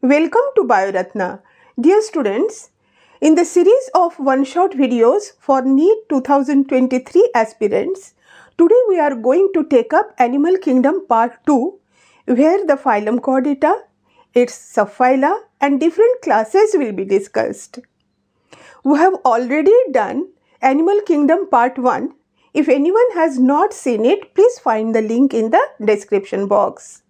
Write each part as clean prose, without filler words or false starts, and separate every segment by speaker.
Speaker 1: Welcome to BioRatna. Dear students, in the series of one-shot videos for NEET 2023 aspirants, today we are going to take up Animal Kingdom Part 2, where the phylum Chordata, its subphyla and different classes will be discussed. We have already done Animal Kingdom Part 1. If anyone has not seen it, please find the link in the description box.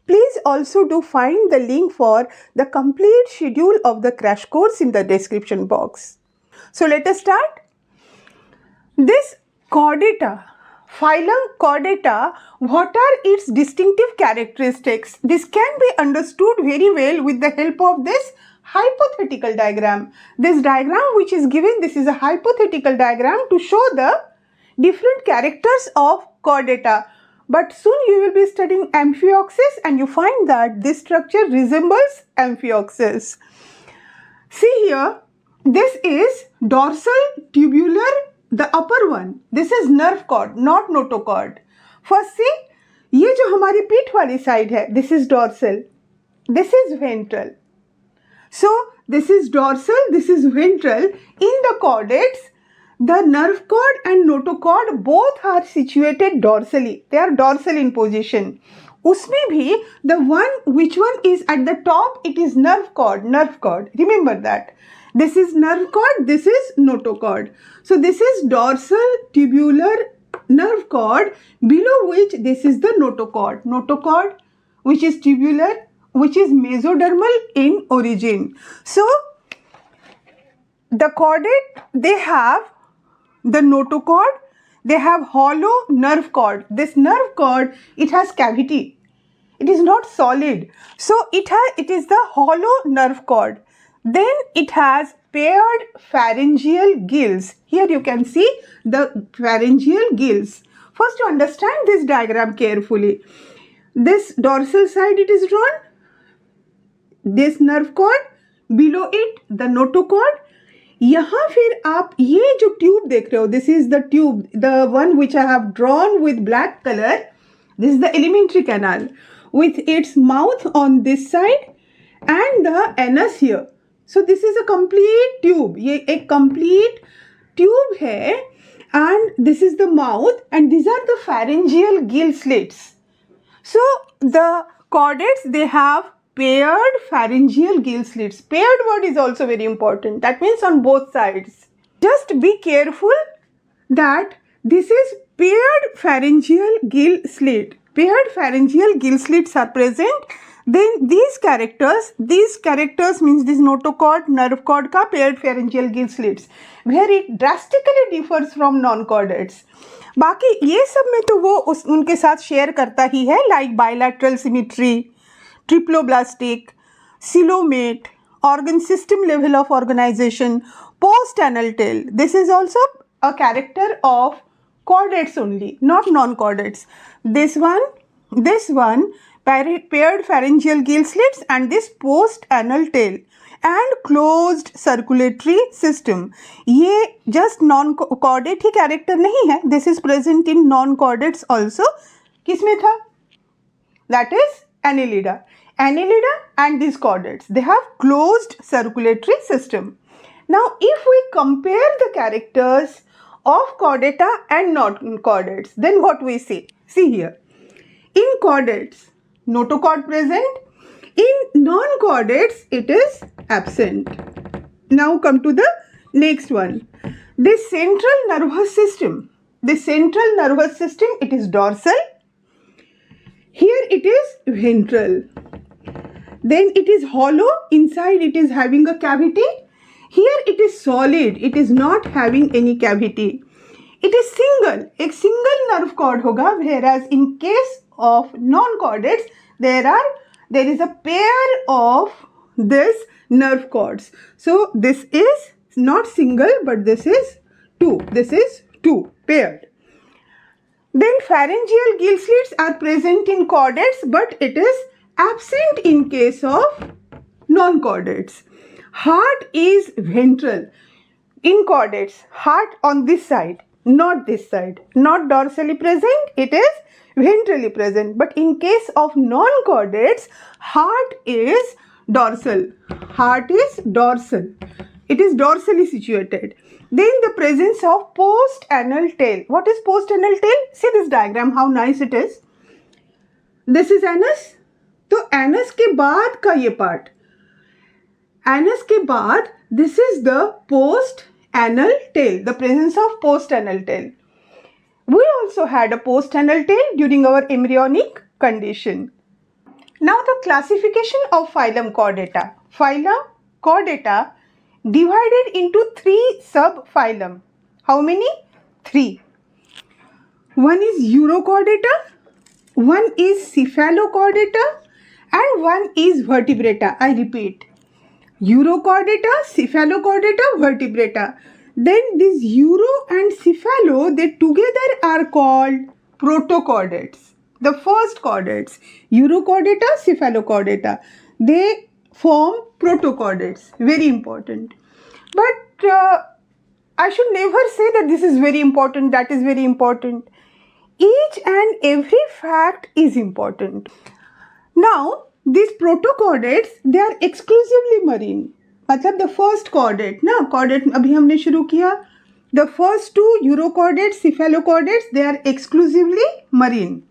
Speaker 1: Please also do find the link for the complete schedule of the crash course in the description box. So let us start. This Chordata, phylum Chordata, what are its distinctive characteristics? This can be understood very well with the help of this hypothetical diagram. This diagram which is given, this is a hypothetical diagram to show the different characters of Chordata. But soon you will be studying Amphioxus and you find that this structure resembles Amphioxus. See here, this is dorsal tubular, the upper one. This is nerve cord, not notochord. First see, ये जो हमारी पीठ वाली side है, this is dorsal, this is ventral. So this is dorsal, this is ventral. In the chordates, the nerve cord and notochord both are situated dorsally. They are dorsal in position. उसमें भी the one, which one is at the top, it is nerve cord, nerve cord. Remember that. This is nerve cord, this is notochord. So this is dorsal tubular nerve cord, below which this is the notochord. Notochord, which is tubular, which is mesodermal in origin. So the chordate, they have the notochord, they have hollow nerve cord. This nerve cord, it has cavity. It is not solid. So it is the hollow nerve cord. Then it has paired pharyngeal gills. Here you can see the pharyngeal gills. First you understand this diagram carefully. This dorsal side it is drawn. This nerve cord, below it the notochord. यहाँ फिर आप ये जो tube देख रहे हो, this is the tube, the one which I have drawn with black color. This is the alimentary canal with its mouth on this side and the anus here. So this is a complete tube. ये एक complete tube है and this is the mouth and these are the pharyngeal gill slits. So the chordates, they have paired pharyngeal gill slits. Paired word is also very important. That means on both sides. Just be careful that this is paired pharyngeal gill slit. Paired pharyngeal gill slits are present. Then these characters means this notochord, nerve cord ka paired pharyngeal gill slits, where it drastically differs from non-chordates. बाकी ये सब में तो वो उनके साथ share करता ही है, like bilateral symmetry, triploblastic, coelomate, organ system level of organization, post-anal tail. This is also a character of chordates only, not non-chordates. This one, paired pharyngeal gill slits and this post-anal tail and closed circulatory system. ये just non-chordate ही character नहीं है. This is present in non-chordates also. किसमें था? That is Annelida. Annelida and these chordates, they have closed circulatory system. Now, if we compare the characters of chordata and non-chordates, then what we see? See here. In chordates, notochord present. In non-chordates, it is absent. Now come to the next one. This central nervous system. It is dorsal. Here it is ventral. Then it is hollow. Inside it is having a cavity. Here it is solid. It is not having any cavity. It is single. एक single nerve cord होगा. Whereas in case of non-chordates, there is a pair of this nerve cords. So this is not single, but this is two. This is two paired. Then pharyngeal gill slits are present in chordates, but it is absent in case of non-chordates. Heart is ventral. In chordates, heart on this side, not this side. Not dorsally present, it is ventrally present. But in case of non-chordates, heart is dorsal. Heart is dorsal. It is dorsally situated. Then the presence of post-anal tail. What is post-anal tail? See this diagram, how nice it is. This is anus. तो anus के बाद का ये part. Anus के बाद, this is the post-anal tail. The presence of post-anal tail. We also had a post-anal tail during our embryonic condition. Now the classification of phylum Chordata. Phylum Chordata divided into 3 subphylum. How many? 3. One is Urochordata, one is Cephalochordata, and one is Vertebrata. I repeat, Urochordata, Cephalochordata, Vertebrata. Then this Uro and Cephalo, they together are called protochordates. The first chordates, Urochordata, Cephalochordata, they form protochordates. Very important. But I should never say that this is very important, that is very important. Each and every fact is important. Now, these protochordates, they are exclusively marine. मतलब the first chordate, ना chordate अभी हमने शुरू किया. The first 2 urochordates, cephalochordates, they are exclusively marine.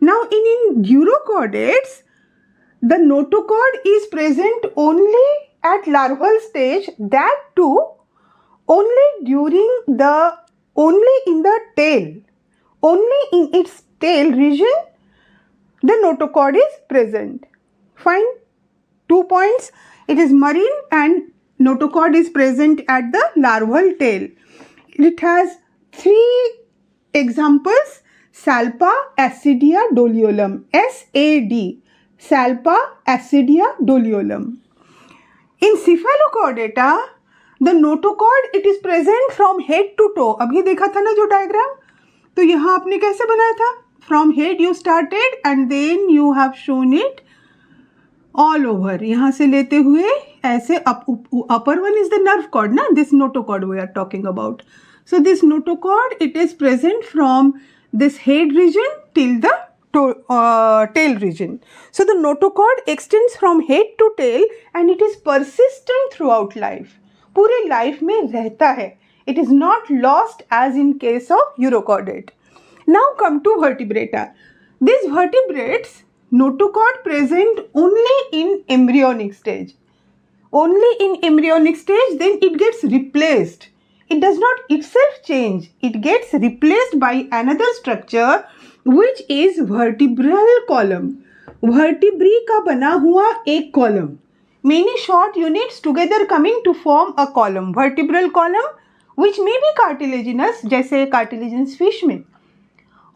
Speaker 1: Now in urochordates, the notochord is present only at larval stage, that too only in the tail. Only in its tail region the notochord is present. Fine. 2 points. It is marine and notochord is present at the larval tail. It has 3 examples. Salpa acidia doliolum. SAD. Salpa acidia doliolum. In Cephalochordata, the notochord, it is present from head to toe. अभी देखा था ना जो diagram? तो यहाँ आपने कैसे बनाया था? From head you started and then you have shown it all over. यहाँ से लेते हुए ऐसे upper one is the nerve cord ना? This notochord we are talking about. So this notochord, it is present from this head region till the tail region. So the notochord extends from head to tail and it is persistent throughout life. पूरे life में रहता है. It is not lost as in case of urochordate. Now come to vertebrata. These vertebrates, notochord present only in embryonic stage. Only in embryonic stage, then it gets replaced. It does not itself change. It gets replaced by another structure which is vertebral column. Vertebrae का बना हुआ एक column. Many short units together coming to form a column. Vertebral column which may be cartilaginous जैसे cartilaginous fish में.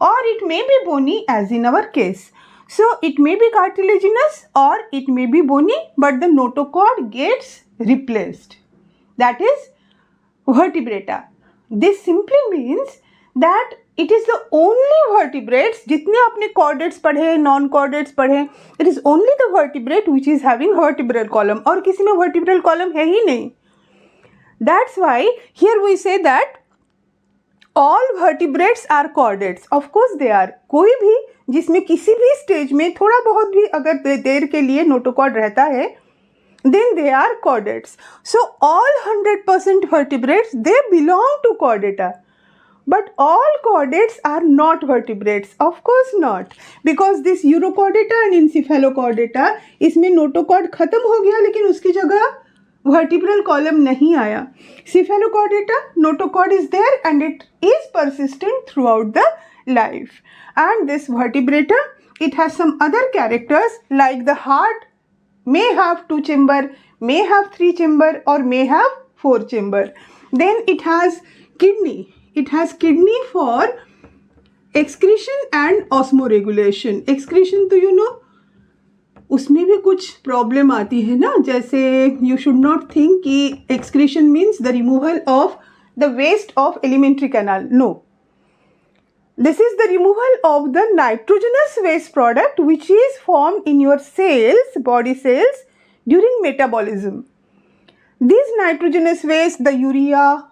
Speaker 1: Or it may be bony as in our case. So it may be cartilaginous or it may be bony, but the notochord gets replaced. That is vertebrata. This simply means that it is the only vertebrates, जितने आपने chordates पढ़े, non-chordates पढ़े, it is only the vertebrate which is having vertebral column. और किसी में vertebral column है ही नहीं. That's why here we say that all vertebrates are chordates. Of course they are. कोई भी जिसमें किसी भी stage में थोड़ा बहुत भी अगर देर के लिए notochord रहता है, then they are chordates. So all 100% vertebrates, they belong to chordata. But all chordates are not vertebrates. Of course not. Because this urochordata and encephalochordata, इसमें notochord खत्म हो गया लेकिन उसकी जगह vertebral column नहीं आया. Cephalochordata, notochord is there and it is persistent throughout the life. And this vertebrata, it has some other characters like the heart may have 2 chamber, may have 3 chamber or may have 4 chamber. Then it has kidney. It has kidney for excretion and osmoregulation. Excretion तो you know, उसमें भी कुछ problem आती है ना, जैसे you should not think कि excretion means the removal of the waste of alimentary canal. No. This is the removal of the nitrogenous waste product which is formed in your cells, body cells during metabolism. These nitrogenous waste, the urea,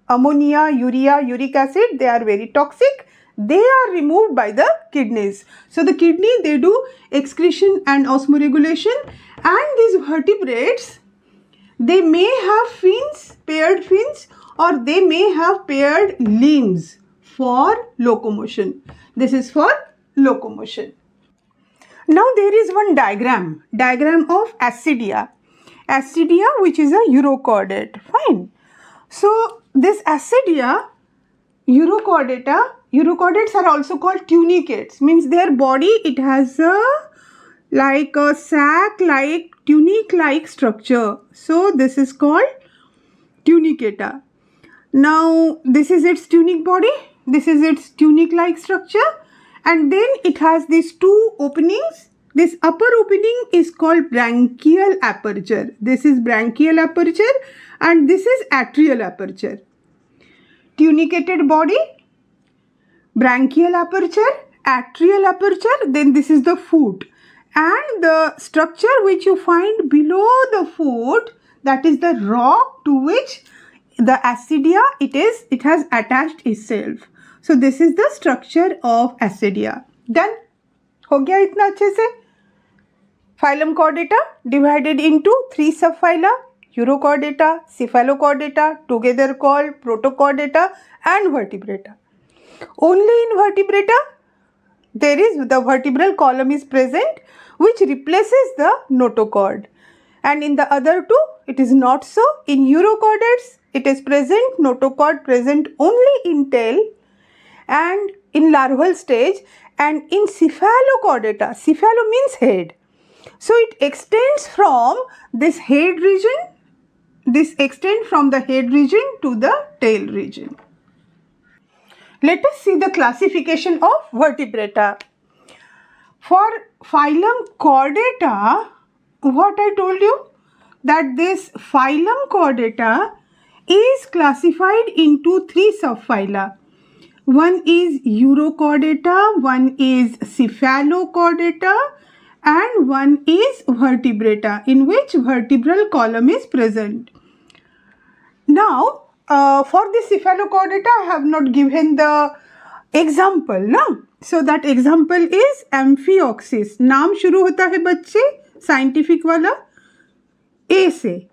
Speaker 1: ammonia, urea, uric acid, they are very toxic. they are removed by the kidneys. So the kidney, they do excretion and osmoregulation, and these vertebrates, they may have fins, paired fins, or they may have paired limbs for locomotion. This is for locomotion. Now there is one diagram of Ascidia. Ascidia, which is a urochordate. Fine. So this Ascidia, urochordates are also called tunicates. Means their body, it has a like a sac-like, tunic-like structure. So this is called tunicata. Now this is its tunic body. This is its tunic-like structure. And then it has these two openings. This upper opening is called branchial aperture. This is branchial aperture and this is atrial aperture. Tunicated body, branchial aperture, atrial aperture, then this is the foot. And the structure which you find below the foot, that is the rock to which the Ascidia, it has attached itself. So this is the structure of Ascidia. Done? हो गया इतना अच्छे से? Phylum Chordata divided into 3 subphyla, Urochordata, Cephalochordata, together called Protochordata and Vertebrata. Only in Vertebrata, there is the vertebral column is present, which replaces the notochord. And in the other two, it is not so. In Urochordates, it is present, notochord present only in tail and in larval stage, and in Cephalochordata, cephalo means head. So it extends from this head region, this extends from the head region to the tail region. Let us see the classification of vertebrata. For phylum Chordata, what I told you, that this phylum Chordata is classified into 3 subphyla. One is Urochordata, one is Cephalochordata, and one is Vertebrata, in which vertebral column is present. Now, for this Cephalochordata, I have not given the example, no? So that example is Amphioxus. नाम शुरू होता है बच्चे scientific वाला A से.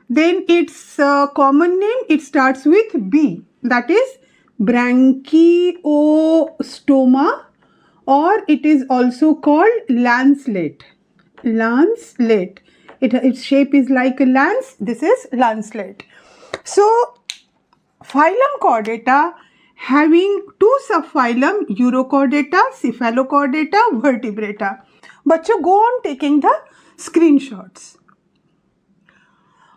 Speaker 1: Then its common name, it starts with B. That is Branchiostoma, or it is also called lancelet. Lancelet. Its shape is like a lance. This is lancelet. So, phylum Chordata having 2 subphylum, Urochordata, Cephalochordata, Vertebrata. Bachcho, go on taking the screenshots.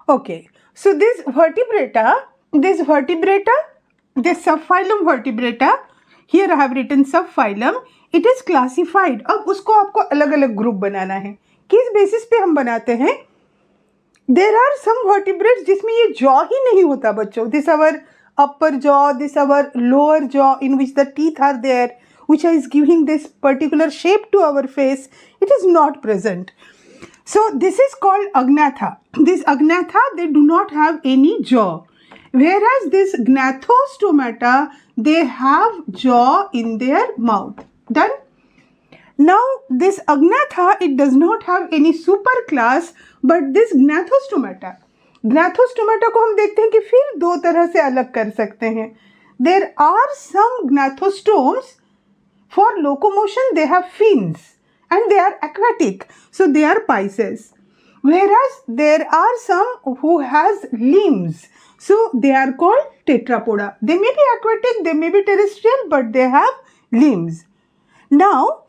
Speaker 1: Okay. So, this subphylum Vertebrata, here I have written subphylum, it is classified. अब उसको आपको अलग-अलग group बनाना है. किस basis पे हम बनाते हैं? There are some vertebrates जिसमें ये jaw ही नहीं होता बच्चों. This our upper jaw, this our lower jaw in which the teeth are there, which is giving this particular shape to our face. It is not present. So this is called Agnatha. This Agnatha, they do not have any jaw. Whereas this Gnathostomata, they have jaw in their mouth. Done? Now this Agnatha, it does not have any superclass, but this Gnathostomata को हम देखते हैं कि फिर 2 तरह से अलग कर सकते हैं. There are some Gnathostomes, for locomotion they have fins and they are aquatic, so they are Pisces. Whereas there are some who has limbs, so they are called Tetrapoda. They may be aquatic, they may be terrestrial, but they have limbs. Now,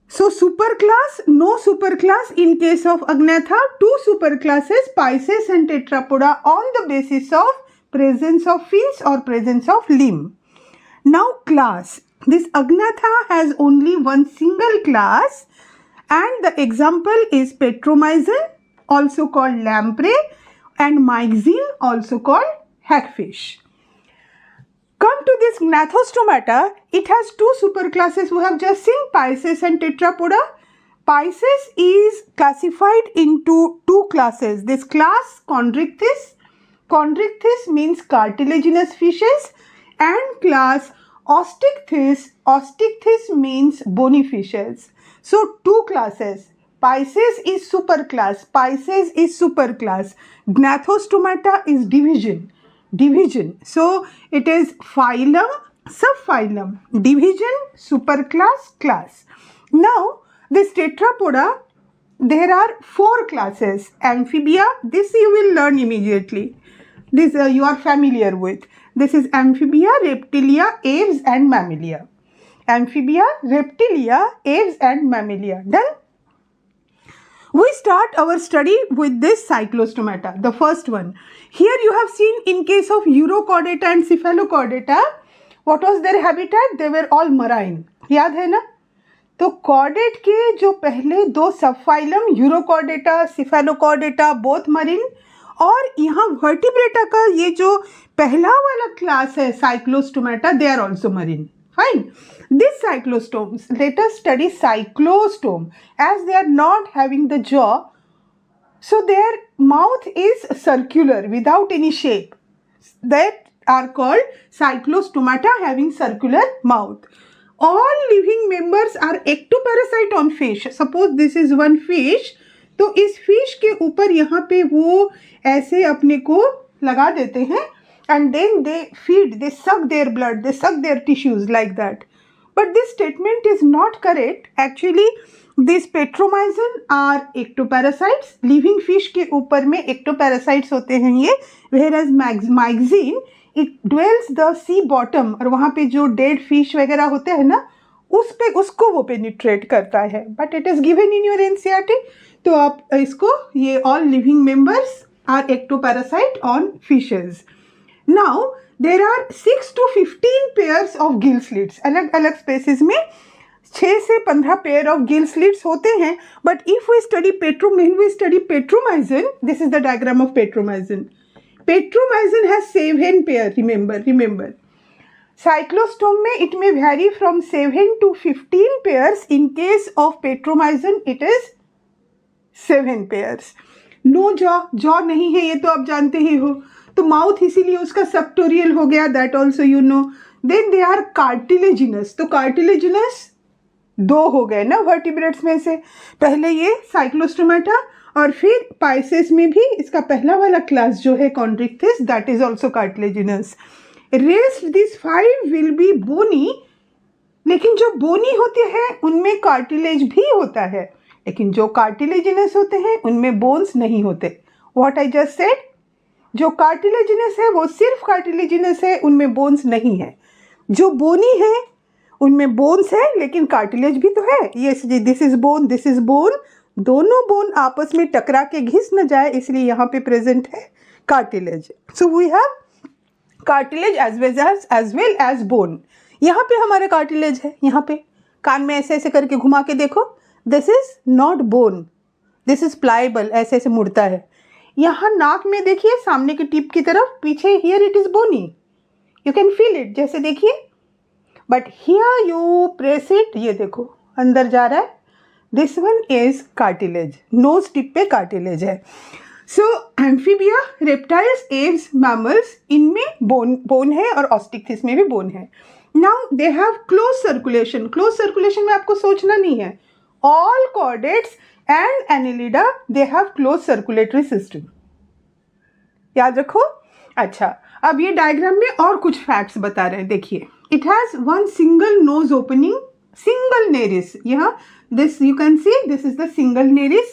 Speaker 1: so superclass, no superclass in case of Agnatha, 2 superclasses, Pisces and Tetrapoda, on the basis of presence of fins or presence of limb. Now class, this Agnatha has only one single class, and the example is Petromyzin, also called lamprey, and myxine, also called hagfish. Come to this Gnathostomata, it has 2 superclasses. We have just seen Pisces and Tetrapoda. Pisces is classified into 2 classes. This class Chondrichthyes. Chondrichthyes means cartilaginous fishes, and class Osteichthyes means bony fishes. So two classes. Pisces is superclass. Gnathostomata is division. So it is phylum, subphylum, division, superclass, class. Now this tetrapoda, there are 4 classes. Amphibia, this you will learn immediately. This you are familiar with. This is Amphibia, Reptilia, Aves and Mammalia. Amphibia, Reptilia, Aves and Mammalia. Done? We start our study with this Cyclostomata, the first one. Here you have seen in case of Urochordata and Cephalochordata, what was their habitat? They were all marine. याद है ना? तो chordate के जो पहले 2 subphylum urochordata, cephalochordata, both marine, और यहाँ vertebrata का ये जो पहला वाला क्लास है cyclostomata, they are also marine. Fine. This cyclostomes, let us study cyclostome, as they are not having the jaw, so their mouth is circular without any shape. That are called cyclostomata, having circular mouth. All living members are ectoparasite on fish. Suppose this is one fish, तो इस fish के ऊपर यहाँ पे वो ऐसे अपने को लगा देते हैं, and then they feed, they suck their blood, they suck their tissues like that. But this statement is not correct. Actually, these petromyzin are ectoparasites. Living fish के ऊपर में ectoparasites होते हैं ये, whereas myxine, it dwells the sea bottom, और वहाँ पे जो dead fish वगैरह होते हैं ना, उस पे उसको वो penetrate करता है. But it is given in your NCERT, तो आप इसको ये all living members are ectoparasite on fishes. Now there are 6 to 15 pairs of gill slits. अलग अलग species में 6 से 15 pair of gill slits होते हैं. But if we study petromyzin, this is the diagram of petromyzin. Petromyzin has 7 pair. Remember. Cyclostome में it may vary from 7 to 15 pairs. In case of petromyzin, it is 7 pairs. No jaw नहीं है, ये तो आप जानते ही हो. तो mouth इसीलिए उसका सबटोरियल हो गया, that also you know. Then they are cartilaginous. तो कार्टिलेजिनस 2 हो गए ना वर्टिब्रेट्स में से. पहले ये साइक्लोस्टोमेटा, और फिर पाइसेस में भी इसका पहला वाला क्लास जो है chondrichthyes, that is also cartilaginous. Rest this 5 will be bony. लेकिन जो बोनी होते हैं उनमें कार्टिलेज भी होता है, लेकिन जो कार्टिलेजिनस होते हैं उनमें बोन्स नहीं होते. व्हाट आई जस्ट सेड, जो कार्टिलेजिनस है वो सिर्फ कार्टिलेजिनस है, उनमें बोन्स नहीं है. जो बोनी है उनमें बोन्स है, लेकिन कार्टिलेज भी तो है. Yes, this is bone, this is bone. दोनों बोन आपस में टकरा के घिस न जाए, इसलिए यहाँ पे प्रेजेंट है cartilage. So we have cartilage as well as bone. यहाँ पे हमारा कार्टिलेज है. यहाँ पे कान में ऐसे ऐसे करके घुमा के देखो, this is not bone, this is pliable, ऐसे ऐसे मुड़ता है. यहाँ नाक में देखिए सामने की टिप की तरफ, पीछे here it is bony, you can feel it, जैसे देखिए. But here you press it, ये देखो अंदर जा रहा है. This one is cartilage, nose tip पे कार्टिलेज है. So amphibia, reptiles, aves, mammals, इनमें बोन है, और ऑस्टिक्थिस में भी बोन है. Now they have close circulation. Close circulation में आपको सोचना नहीं है. All chordates and Annelida, they have closed circulatory system. याद रखो. अच्छा, अब ये डायग्राम में और कुछ फैक्ट्स बता रहे हैं. देखिए, it has one single nose opening, single nares. यहाँ this you can see, this is the single nares.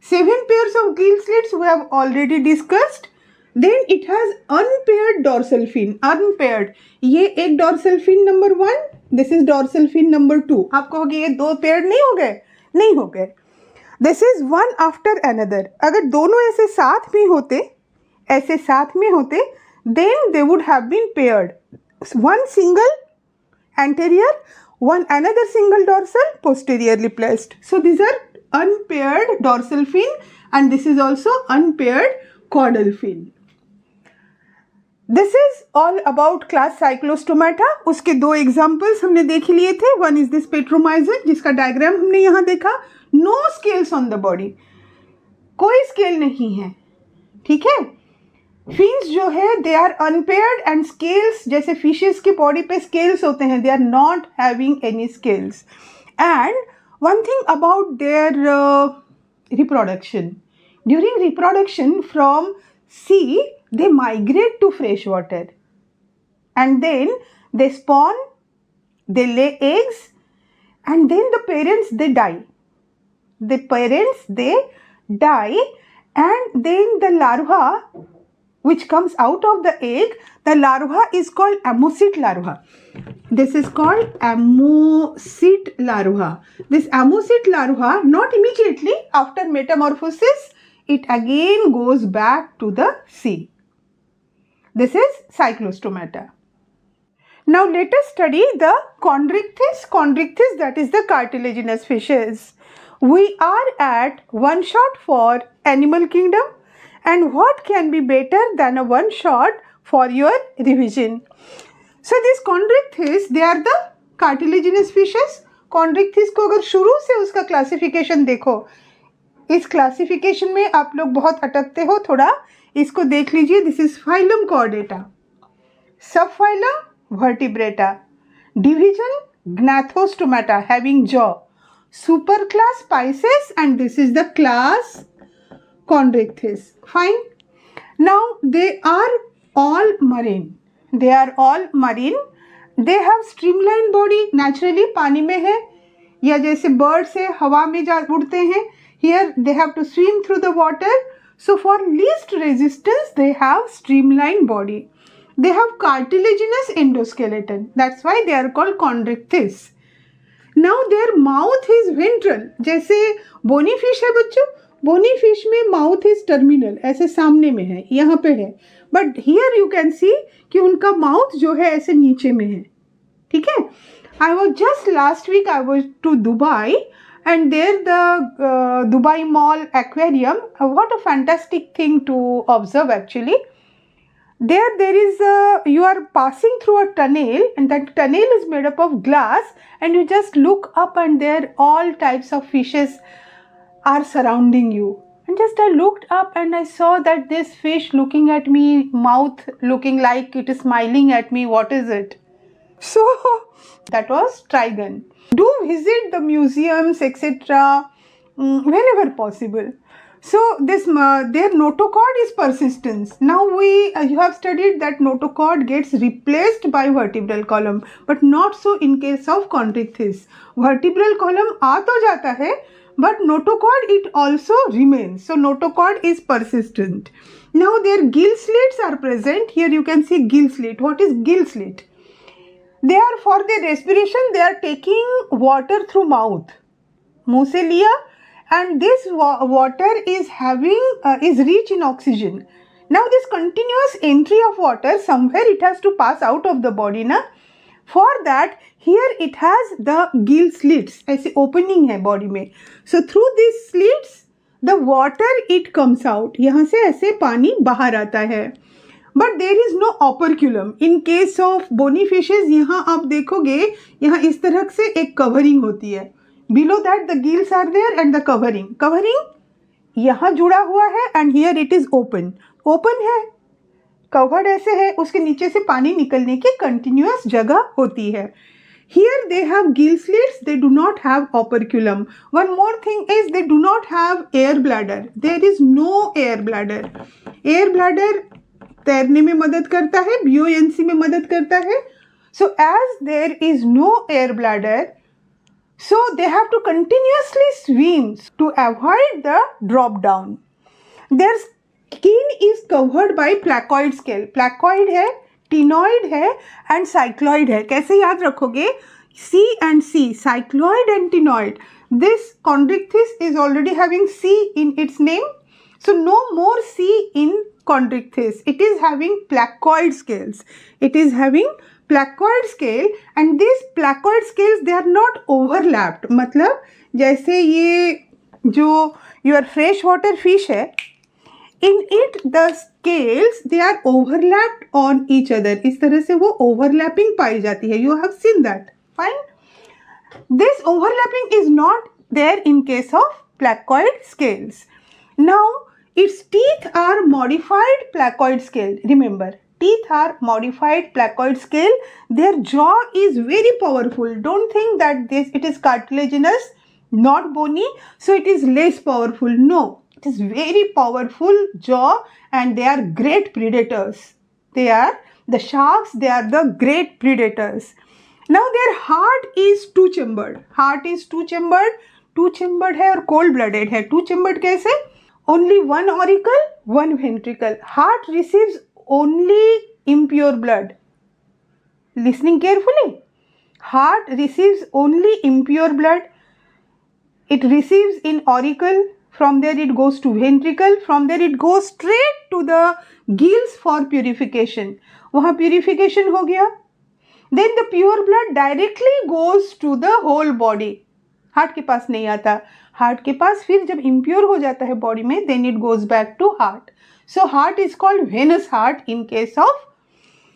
Speaker 1: 7 pairs of gill slits we have already discussed. Then it has unpaired dorsal fin. Unpaired, ये एक dorsal fin number 1, this is dorsal fin number 2. आप कहोगे ये 2 pair नहीं हो गए? नहीं हो गए. This is one after another. अगर दोनों ऐसे साथ में होते then they would have been paired. One single anterior, one another single dorsal posteriorly placed. So this are unpaired dorsal fin, and this is also unpaired caudal fin. This is all about class cyclostomata. उसके 2 examples हमने देख लिए थे. One is this petromyzon, जिसका diagram हमने यहाँ देखा. No scales on the body, कोई स्केल नहीं है, ठीक है. फिन्स जो है they are unpaired and scales, जैसे फिशेस की बॉडी पे स्केल्स होते हैं, they are not having any scales. And one thing about their reproduction, during reproduction from sea they migrate to fresh water and then they spawn, they lay eggs, and then the parents they die. The parents they die, and then the larva which comes out of the egg, the larva is called ammosid larva. This is called ammosid larva. This ammosid larva, not immediately after metamorphosis, it again goes back to the sea. This is cyclostomata. Now let us study the chondrichthyes. Chondrichthyes, that is the cartilaginous fishes. We are at one shot for animal kingdom, and what can be better than a one shot for your revision? So these chondrichthyes, they are the cartilaginous fishes. chondrichthyes को अगर शुरू से उसका classification देखो, इस classification में आप लोग बहुत अटकते हो, थोड़ा इसको देख लीजिए. दिस इज फाइलम कॉर्डेटा, सब phylum vertebrata, division gnathostomatā having jaw, super class Pisces, and this is the class chondrichthyes. Fine. Now they are all marine. They are all marine. They have streamlined body. Naturally पानी में है, या जैसे birds है हवा में जा उड़ते हैं. Here they have to swim through the water. So for least resistance they have streamlined body. They have cartilaginous endoskeleton. That's why they are called chondrichthyes. Now their mouth is ventral. जैसे bony fish है बच्चों, bony fish में mouth is terminal, ऐसे सामने में है, यहाँ पे है. But here you can see कि उनका mouth जो है ऐसे नीचे में है. ठीक है. I was just last week I was to Dubai, and there the Dubai Mall Aquarium. What a fantastic thing to observe actually. There is you are passing through a tunnel, and that tunnel is made up of glass, and you just look up and there all types of fishes are surrounding you. And just I looked up and I saw that this fish looking at me, mouth looking like it is smiling at me. What is it? So that was trigon. Do visit the museums etc. Whenever possible. So this their notochord is persistence. Now you have studied that notochord gets replaced by vertebral column, but not so in case of chondrichthyes. Vertebral column आ तो जाता है, but notochord it also remains. So notochord is persistent. Now their gill slits are present. Here you can see gill slit. What is gill slit? They are for their respiration. They are taking water through mouth. मुंह से लिया, and this water is having is rich in oxygen. Now this continuous entry of water, somewhere it has to pass out of the body na. For that here it has the gill slits, ऐसे opening है body में. So through these slits the water it comes out. यहाँ से ऐसे पानी बाहर आता है. But there is no operculum. In case of bony fishes, यहाँ आप देखोगे यहाँ इस तरह से एक covering होती है. Below that the gills are there and the covering. Covering यहाँ जुड़ा हुआ है and here it is open. Open है, covered ऐसे है, उसके नीचे से पानी निकलने की continuous जगह होती है. Here they have gill slits. They do not have operculum. One more thing is they do not have air bladder. There is no air bladder. Air bladder तैरने में मदद करता है, buoyancy में मदद करता है. So as there is no air bladder, so they have to continuously swim to avoid the drop down. Their skin is covered by placoid scale. Placoid है, ctenoid है and cycloid है. कैसे याद रखोगे? C and C, cycloid and ctenoid. This chondrichthyes is already having C in its name. So no more C in chondrichthyes. It is having placoid scales. It is having placoid scale, and these placoid scales they are not overlapped. मतलब जैसे ये जो your freshwater fish है, in it the scales they are overlapped on each other. इस तरह से वो overlapping पाई जाती है. You have seen that. Fine. This overlapping is not there in case of placoid scales. Now Its teeth are modified placoid scale. Remember, teeth are modified placoid scale. Their jaw is very powerful. Don't think that it is cartilaginous, not bony, so it is less powerful. No, it is very powerful jaw, and they are great predators. They are the sharks. They are the great predators. Now their heart is two chambered. Heart is two chambered. Two chambered है और cold blooded है. Two chambered कैसे? Only one auricle, one ventricle. Heart receives only impure blood. Listening carefully. Heart receives only impure blood. It receives in auricle. From there it goes to ventricle. From there it goes straight to the gills for purification. वहाँ purification हो गया. Then the pure blood directly goes to the whole body. Heart के पास नहीं आता. Heart के पास फिर जब impure हो जाता है बॉडी में, then it goes back to heart. So heart is called venous heart in case of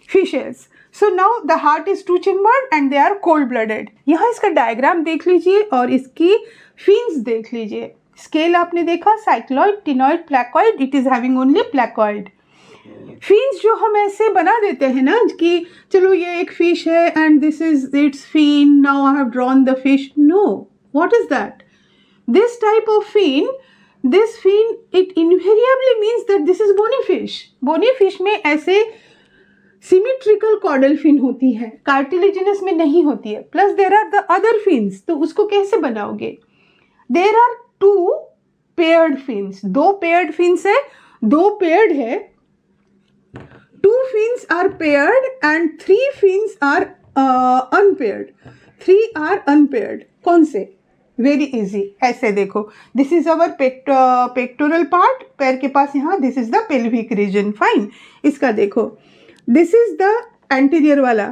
Speaker 1: fishes. So now the heart is two chambered and they are cold blooded. यहाँ इसका diagram देख लीजिए और इसकी फिन्स देख लीजिए. Scale आपने देखा, cycloid, ctenoid, placoid. It is having only placoid. Fins जो हम ऐसे बना देते हैं ना कि चलो ये एक फिश है and this is its fin, now I have drawn the fish. No, what is that? This type of fin, it invariably means that this is bony fish. Bony fish में ऐसे symmetrical caudal fin होती है, cartilaginous में नहीं होती है. Plus there are the other fins. तो उसको कैसे बनाओगे? There are two paired fins. दो paired fins है, दो paired है. Two fins are paired and three fins are unpaired. Three are unpaired. कौन से? Very easy. ऐसे देखो, this is our pectoral part. पैर के पास यहाँ this is the pelvic region. Fine. इसका देखो, दिस इज द एंटीरियर वाला.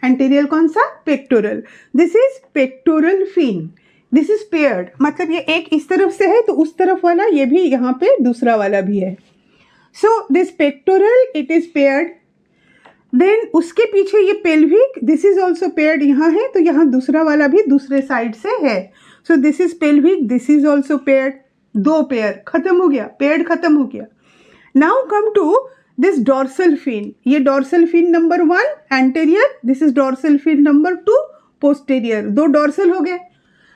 Speaker 1: एंटीरियर कौन सा? Pectoral. This is pectoral fin. This is paired. मतलब ये एक इस तरफ से है तो उस तरफ वाला ये भी यहाँ पे दूसरा वाला भी है. So this pectoral it is paired. Then उसके पीछे ये pelvic, this is also paired. यहाँ है तो यहाँ दूसरा वाला भी दूसरे साइड से है. So this is pelvic, this is also paired. दो पेयर खत्म हो गया, पेयर्ड खत्म हो गया. Now come to this dorsal fin. ये dorsal fin number 1 anterior, this is dorsal fin number 2 posterior. दो डॉर्सल हो गए.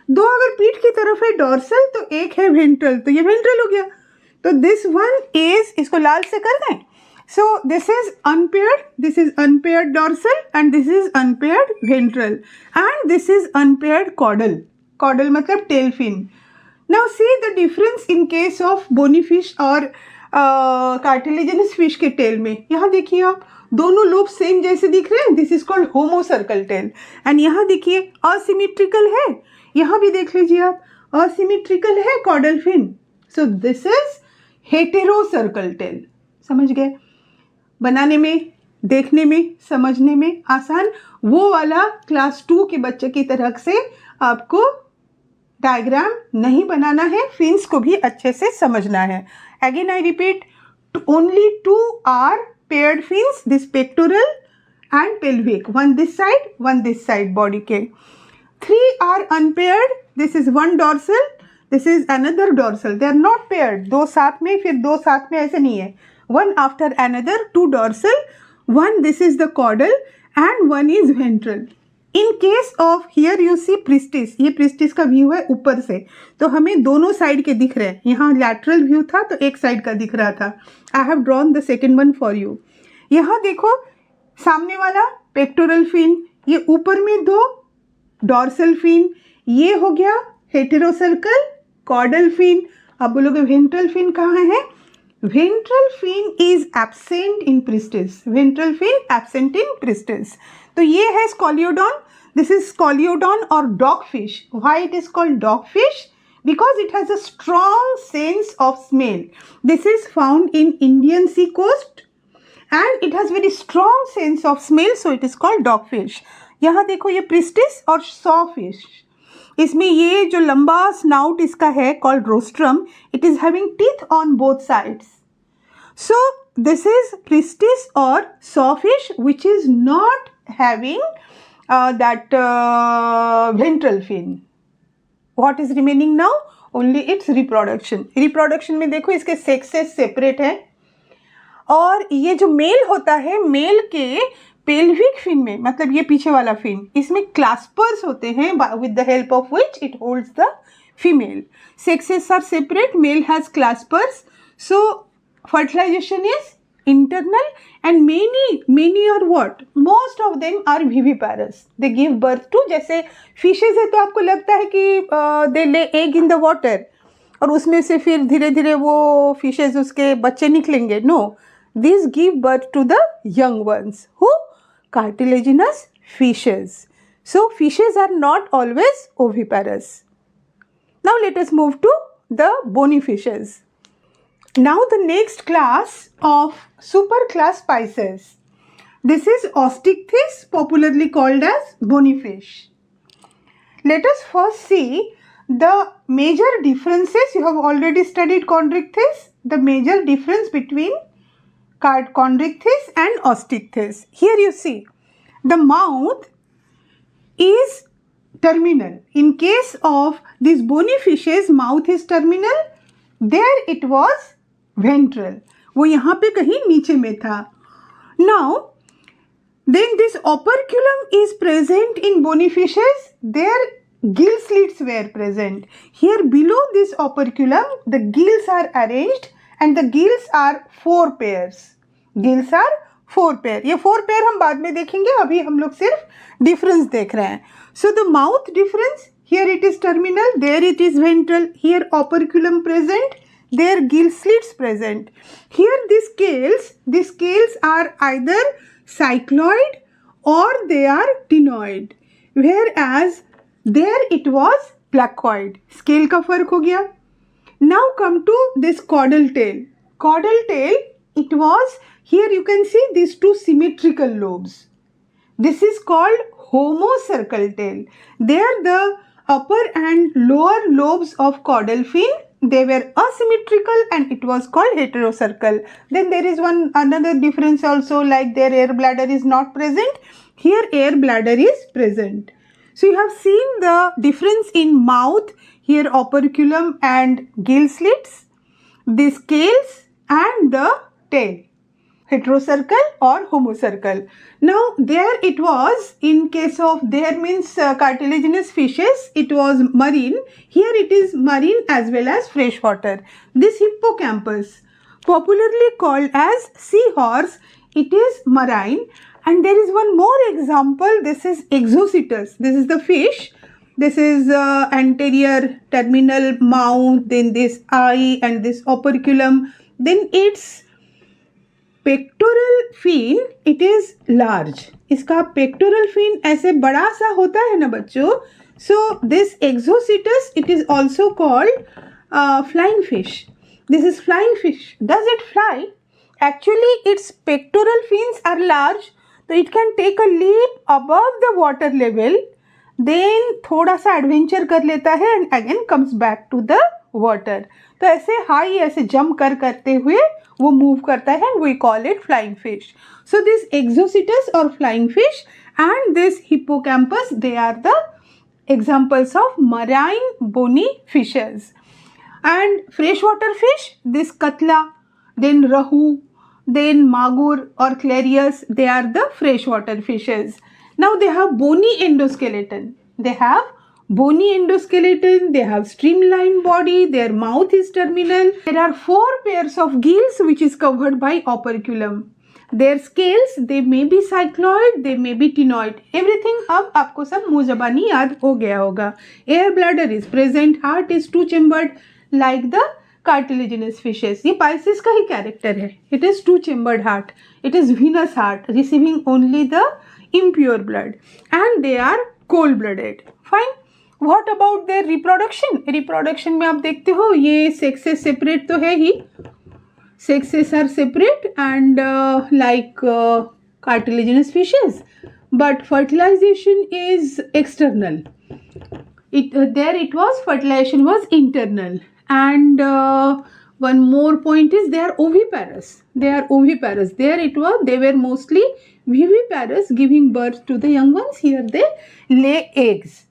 Speaker 1: दो अगर पीठ की तरफ है डॉर्सल तो एक है वेंट्रल, तो ये वेंट्रल हो गया. तो दिस वन इज, इसको लाल से कर दें. So this is unpaired dorsal and this is unpaired ventral and this is unpaired caudal. Caudal मतलब tail fin. Now see the difference in case of bony fish और cartilaginous fish के tail में. यहाँ देखिए आप, दोनों लोब सेम जैसे दिख रहे हैं. This is called homocercal tail. And यहाँ देखिए asymmetrical है. यहाँ भी देख लीजिए आप, asymmetrical है caudal fin. So this is heterocercal tail. समझ गए? बनाने में, देखने में, समझने में आसान. वो वाला क्लास 2 के बच्चे की तरह से आपको डायग्राम नहीं बनाना है, फिन्स को भी अच्छे से समझना है. Again I repeat, only 2 are paired fins, this pectoral and pelvic. One this side body के. 3 are unpaired. This is one dorsal, this is another dorsal. They are not paired. दो साथ में, फिर दो साथ में, ऐसे नहीं है. One after another, 2 dorsal, one this is the caudal and one is ventral. In case of here you see pristis, ये pristis का व्यू है ऊपर से, तो हमें दोनों साइड के दिख रहे हैं. यहाँ lateral व्यू था तो एक साइड का दिख रहा था. I have drawn the second one for you. यहाँ देखो, सामने वाला pectoral fin, ये ऊपर में 2 dorsal fin, ये हो गया heterocercal caudal fin. अब बोलोगे ventral fin कहाँ है? Ventral fin is absent in pristis. Ventral fin absent in pristis. तो ये है Scoliodon. This is Scoliodon or dogfish. Why it is called dogfish? Because it has a strong sense of smell. This is found in Indian sea coast and it has very strong sense of smell, so it is called dogfish. यहाँ देखो ये pristis और sawfish. इसमें ये जो लंबा snout इसका है called rostrum, it is having teeth on both sides. So this is pristis or sawfish which is not having that ventral fin. What is remaining now? only its reproduction. Reproduction में देखो इसके sexes separate हैं और ये जो mail होता है, mail के पेल्विक फिन में, मतलब ये पीछे वाला फिन, इसमें क्लास्पर्स होते हैं with the help of which it holds the female. Sexes are separate, male has claspers, so fertilization is internal and many are what? Most of them are viviparous. They give birth to, जैसे fishes है तो आपको लगता है कि they lay egg in the water और उसमें से फिर धीरे धीरे वो fishes उसके बच्चे निकलेंगे. No, these give birth to the young ones. Who? Cartilaginous fishes. So fishes are not always oviparous. Now let us move to the bony fishes. Now the next class of superclass Pisces. This is Osteichthyes, popularly called as bony fish. Let us first see the major differences. You have already studied Chondrichthyes. The major difference between Chondrichthyes and Osteichthyes. Here you see the mouth is terminal. In case of these bony fishes, mouth is terminal. There it was ventral. वो यहाँ पे कहीं नीचे में था. Now, then this operculum is present in bony fishes. Their gill slits were present. Here below this operculum, the gills are arranged and the gills are 4 pairs. Gills are 4 pair. ये 4 pair हम बाद में देखेंगे, अभी हम लोग सिर्फ difference देख रहे हैं. So the mouth difference, here it is terminal, there it is ventral, here operculum present, there gill slits present. Here these scales are either cycloid or they are ctenoid, whereas there it was placoid. Scale का फर्क हो गया. Now come to this caudal tail. Caudal tail, it was, here you can see these 2 symmetrical lobes. This is called homocercal tail. There the upper and lower lobes of caudal fin, they were asymmetrical and it was called heterocercal. Then there is another difference also, like their air bladder is not present. Here air bladder is present. So you have seen the difference in mouth, here operculum and gill slits, the scales and the tail. Heterocercal or homocercal. Now there it was, in case of, there means cartilaginous fishes, it was marine. Here it is marine as well as freshwater. This hippocampus, popularly called as seahorse, it is marine. And there is one more example. This is Exocetus. This is the fish. This is anterior terminal mouth, then this eye and this operculum. Then its pectoral fin, it is large. इसका pectoral fin ऐसे बड़ा सा होता है ना बच्चों. So this Exocoetus, it is also called flying fish. This is flying fish. Does it fly? Actually its pectoral fins are large, तो it can take a leap above the water level, then थोड़ा सा adventure कर लेता है and again comes back to the water. तो ऐसे high ऐसे jump करते हुए वो मूव करता है and we call it flying fish. So this Exocoetus और flying fish and this Hippocampus, they are the examples of marine bony fishes. And freshwater fish, this katla, then rahu, then magur or clarius, they are the freshwater fishes. Now they have bony endoskeleton. They have bony endoskeleton, they have streamlined body, their mouth is terminal. There are 4 pairs of gills which is covered by operculum. Their scales, they may be cycloid, they may be ctenoid. Everything अब आपको सब मुँह ज़बानी याद हो गया होगा. Air bladder is present, heart is 2-chambered like the cartilaginous fishes. ये Pisces का ही character है. It is 2-chambered heart. It is venous heart, receiving only the impure blood, and they are cold-blooded. Fine. What about their reproduction? Reproduction में आप देखते हो ये sexes separate तो है ही. Sexes are separate and like cartilaginous fishes, but fertilization is external. There it was, fertilization was internal. And one more point is they are oviparous. They are oviparous. There it was, they were mostly viviparous, giving birth to the young ones. Here they lay eggs.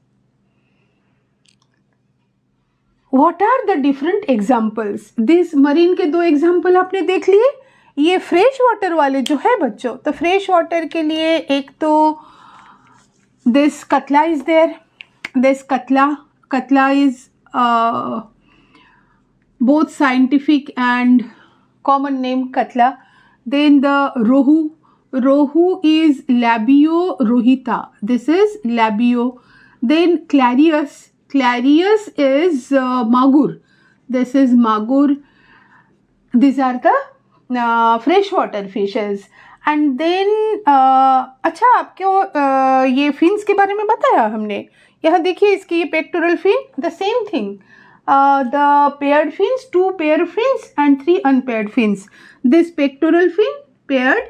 Speaker 1: What are the different examples? This marine के 2 example आपने देख लिए. ये fresh water वाले जो है बच्चों, तो फ्रेश वाटर के लिए एक तो दिस कतला इज देयर. दिस कतला is both scientific and common name Katla. Then the Rohu is Labio rohita. This is Labio. Then Clarius is Magur. This is Magur. These are the freshwater fishes. And then अच्छा आपको ये fins के बारे में बताया हमने. यहाँ देखिए इसकी ये pectoral fin, the same thing. The paired fins, 2 paired fins and 3 unpaired fins. This pectoral fin paired,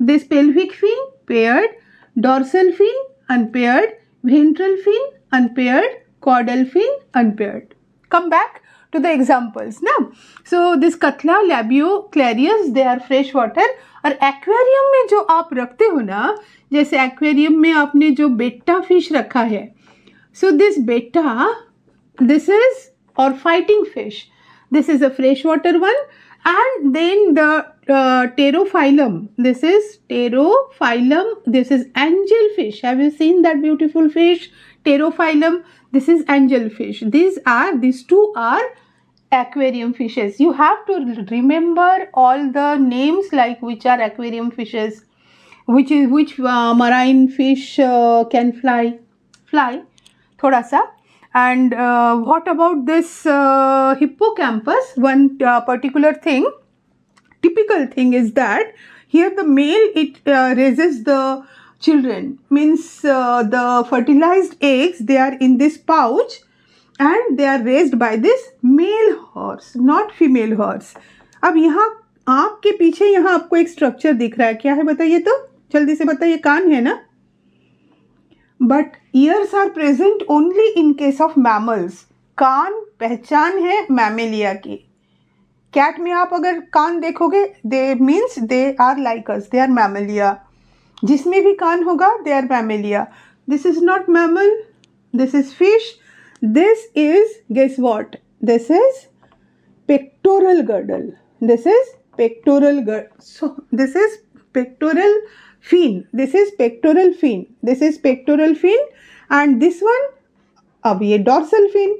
Speaker 1: this pelvic fin paired, dorsal fin unpaired, ventral fin unpaired, caudal fin unpaired. Come back to the examples now. So this Katla, Labio, Clarius, they are fresh water. और aquarium में जो आप रखते हो ना, जैसे aquarium में आपने जो बेटा फिश रखा है, so this betta, this is or fighting fish, this is a freshwater one. And then the pterophyllum, this is pterophyllum, this is angelfish. Have you seen that beautiful fish, pterophyllum? This is angelfish. These 2 are aquarium fishes. You have to remember all the names, like which are aquarium fishes, which marine fish can fly thoda sa. And what about this hippocampus? One particular thing, typical thing is that here the male, it raises the children, means the fertilized eggs, they are in this pouch and they are raised by this male horse, not female horse. अब यहाँ आँख के पीछे यहाँ आपको एक structure दिख रहा है, क्या है बताइए तो, जल्दी से बताइए. कान है ना? But ears are present only in case of mammals. कान पहचान है मैमेलिया की. कैट में आप अगर कान देखोगे, they means they are like us, they are mammalia. जिसमें भी कान होगा, they are mammalia. This is not mammal, this is fish. This is, guess what? This is pectoral girdle. This is pectoral girdle. So this is pectoral fin. This is pectoral fin. This is pectoral fin, and this one, अब ये dorsal fin,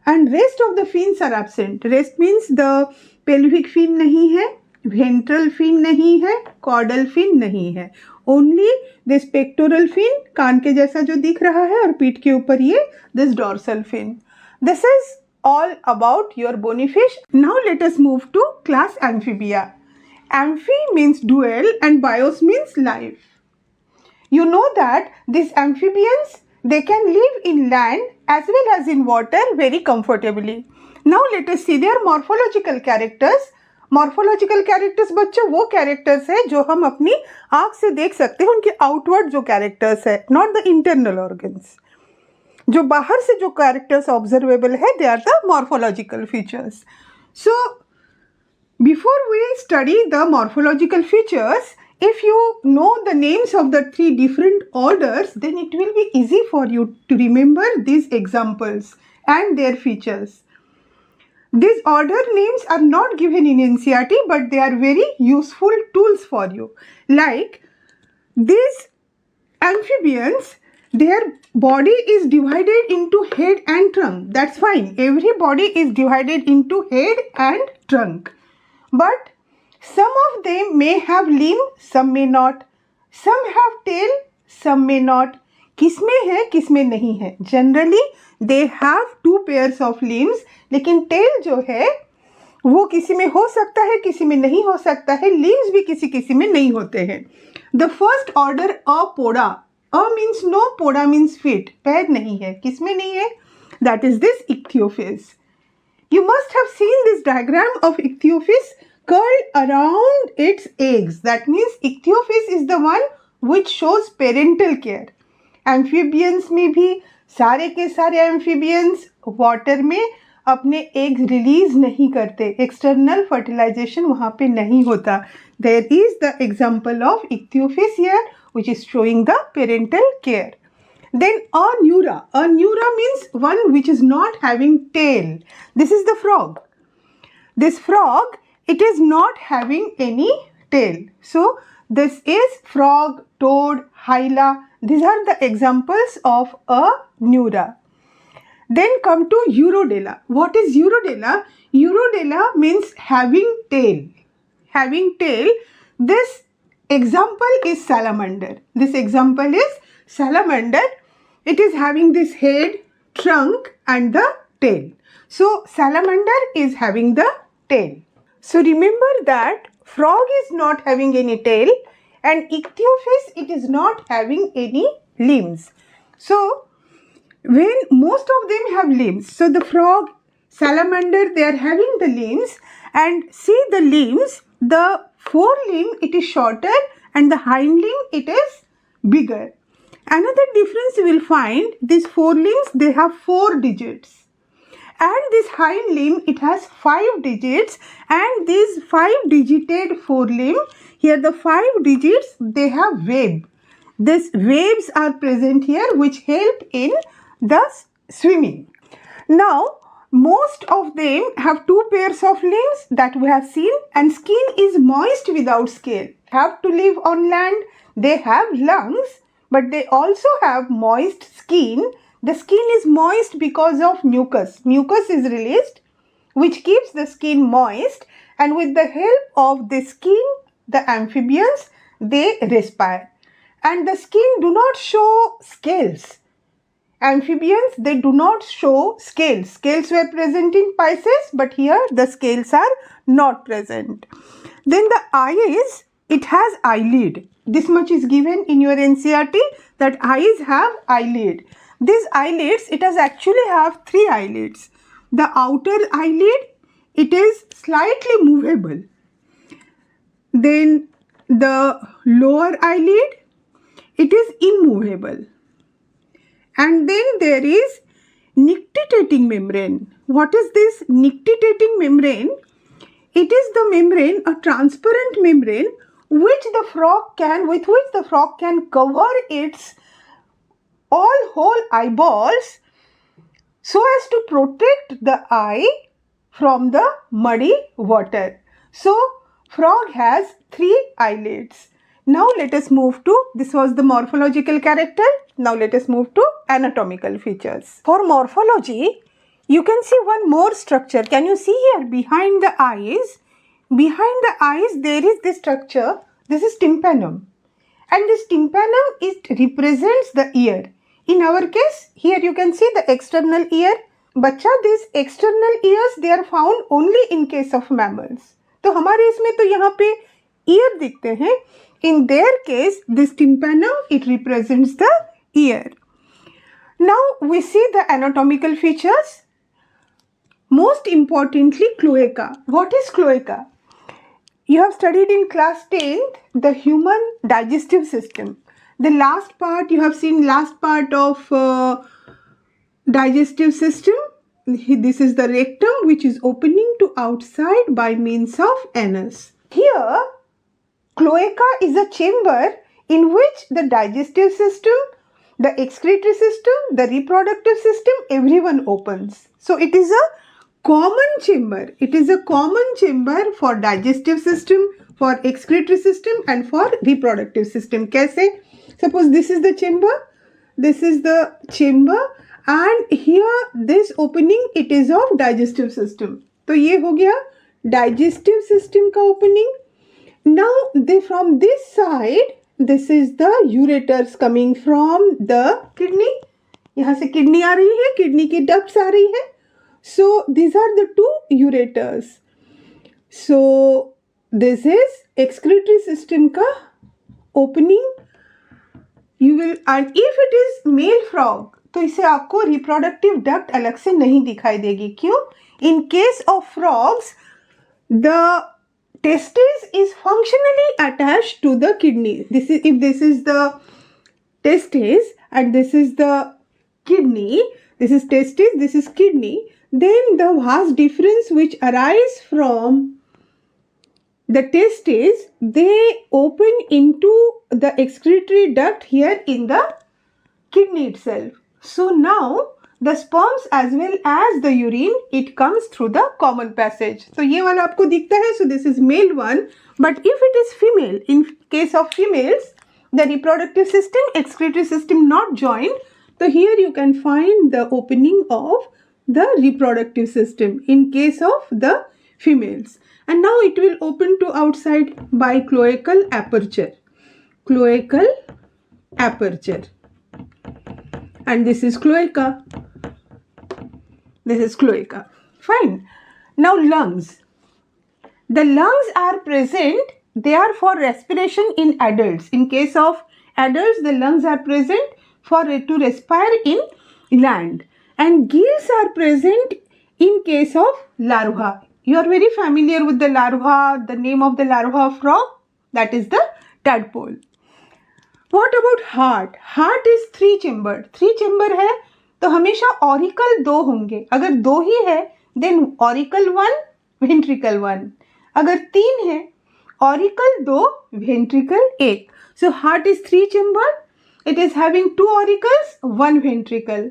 Speaker 1: and rest of the fins are absent. Rest means the pelvic fin नहीं है, ventral fin नहीं है, caudal fin नहीं है. Only this pectoral fin, कान के जैसा जो दिख रहा है, और पीठ के ऊपर ये this dorsal fin. This is all about your bony fish. Now let us move to class Amphibia. Amphi means dual and bios means life. You know that these amphibians, they can live in land as well as in water very comfortably. Now let us see their morphological characters. Morphological characters बच्चों वो characters है जो हम अपनी आँख से देख सकते हैं, उनके outward जो characters है, not the internal organs. जो बाहर से जो characters observable है, they are the morphological features. So before we study the morphological features, if you know the names of the 3 different orders, then it will be easy for you to remember these examples and their features. These order names are not given in NCERT, but they are very useful tools for you. Like these amphibians, their body is divided into head and trunk. That's fine. Every body is divided into head and trunk. But some of them may have limb, some may not. Some have tail, some may not. किसमें है किसमें नहीं है. Generally they have 2 pairs of limbs, लेकिन tail जो है वो किसी में हो सकता है, किसी में नहीं हो सकता है. Limbs भी किसी किसी में नहीं होते हैं. The first order Apoda. A means no, Poda means feet. पैर नहीं है. किसमें नहीं है? That is this Ichthyophis. You must have seen this diagram of Ichthyophis curled around its eggs. That means Ichthyophis is the one which shows parental care. Amphibians में भी सारे के सारे amphibians water में अपने eggs release नहीं करते. External fertilization वहाँ पे नहीं होता. There is the example of Ichthyophis here which is showing the parental care. Then a neura. A neura means one which is not having tail. This is the frog. This frog, it is not having any tail. So this is frog, toad, hyla. These are the examples of a neura. Then come to Urodela. What is Urodela? Urodela means having tail. Having tail. This example is salamander. This example is salamander. It is having this head, trunk and the tail. So salamander is having the tail. So remember that frog is not having any tail and ichthyophis, it is not having any limbs. So when most of them have limbs, so the frog, salamander, they are having the limbs, and see the limbs, the forelimb it is shorter and the hind limb it is bigger. Another difference you will find, these forelimbs, they have 4 digits. And this hind limb, it has 5 digits, and these 5-digited forelimb, here the 5 digits, they have web. These webs are present here which help in the swimming. Now, most of them have 2 pairs of limbs that we have seen, and skin is moist without scale. Have to live on land. They have lungs, but they also have moist skin. The skin is moist because of mucus. Mucus is released which keeps the skin moist, and with the help of the skin, the amphibians, they respire. And the skin do not show scales. Amphibians, they do not show scales. Scales were present in Pisces, but here the scales are not present. Then the eyes, it has eyelid. This much is given in your NCERT, that eyes have eyelid. These eyelids, it has actually have 3 eyelids. The outer eyelid, it is slightly movable. Then the lower eyelid, it is immovable. And then there is nictitating membrane. What is this nictitating membrane? It is the membrane, a transparent membrane, with which the frog can cover its all whole eyeballs so as to protect the eye from the muddy water. So frog has 3 eyelids. Now let us move to, this was the morphological character. Now let us move to anatomical features. For morphology, you can see one more structure. Can you see here behind the eyes? Behind the eyes there is this structure. This is tympanum. And this tympanum, it represents the ear. In our case, here you can see the external ear. Bachcha, these external ears, they are found only in case of mammals. तो हमारे इसमें तो यहाँ पे ear दिखते हैं. In their case, this tympanum, it represents the ear. Now we see the anatomical features. Most importantly, cloaca. What is cloaca? You have studied in class 10th the human digestive system. The last part, you have seen last part of digestive system. This is the rectum which is opening to outside by means of anus. Here, cloaca is a chamber in which the digestive system, the excretory system, the reproductive system, everyone opens. So it is a common chamber. It is a common chamber for digestive system, for excretory system and for reproductive system. Kaise? Suppose this is the chamber, this is the chamber, and here this opening, it is of digestive system. तो ये हो गया digestive system का opening. Now from this side, this is the ureters coming from the kidney. यहाँ से kidney आ रही है, kidney की ducts आ रही है. So these are the 2 ureters. So this is excretory system का opening. You will, and if it is male frog, तो इसे आपको reproductive duct अलग से नहीं दिखाई देगी. क्यों? In case of frogs, the testis is functionally attached to the kidney. This is, if this is the testis and this is the kidney, this is testis, this is kidney, then the vast difference which arise from the testes, they open into the excretory duct here in the kidney itself. So now the sperms as well as the urine, it comes through the common passage. So ये वाला आपको दिखता है. So this is male one. But if it is female, in case of females, the reproductive system, excretory system not joined. So here you can find the opening of the reproductive system in case of the females. And now it will open to outside by cloacal aperture. Cloacal aperture. And this is cloaca. This is cloaca. Fine. Now lungs. The lungs are present. They are for respiration in adults. In case of adults, the lungs are present for to respire in land. And gills are present in case of larva. You are very familiar with the larva. The name of the larva of frog, that is the tadpole. What about heart? Heart is 3 chambered. 3 chamber है तो हमेशा auricle 2 होंगे. अगर 2 ही है then auricle 1, ventricle 1. अगर 3 है auricle 2, ventricle 1. So heart is 3 chambered. It is having 2 auricles, 1 ventricle.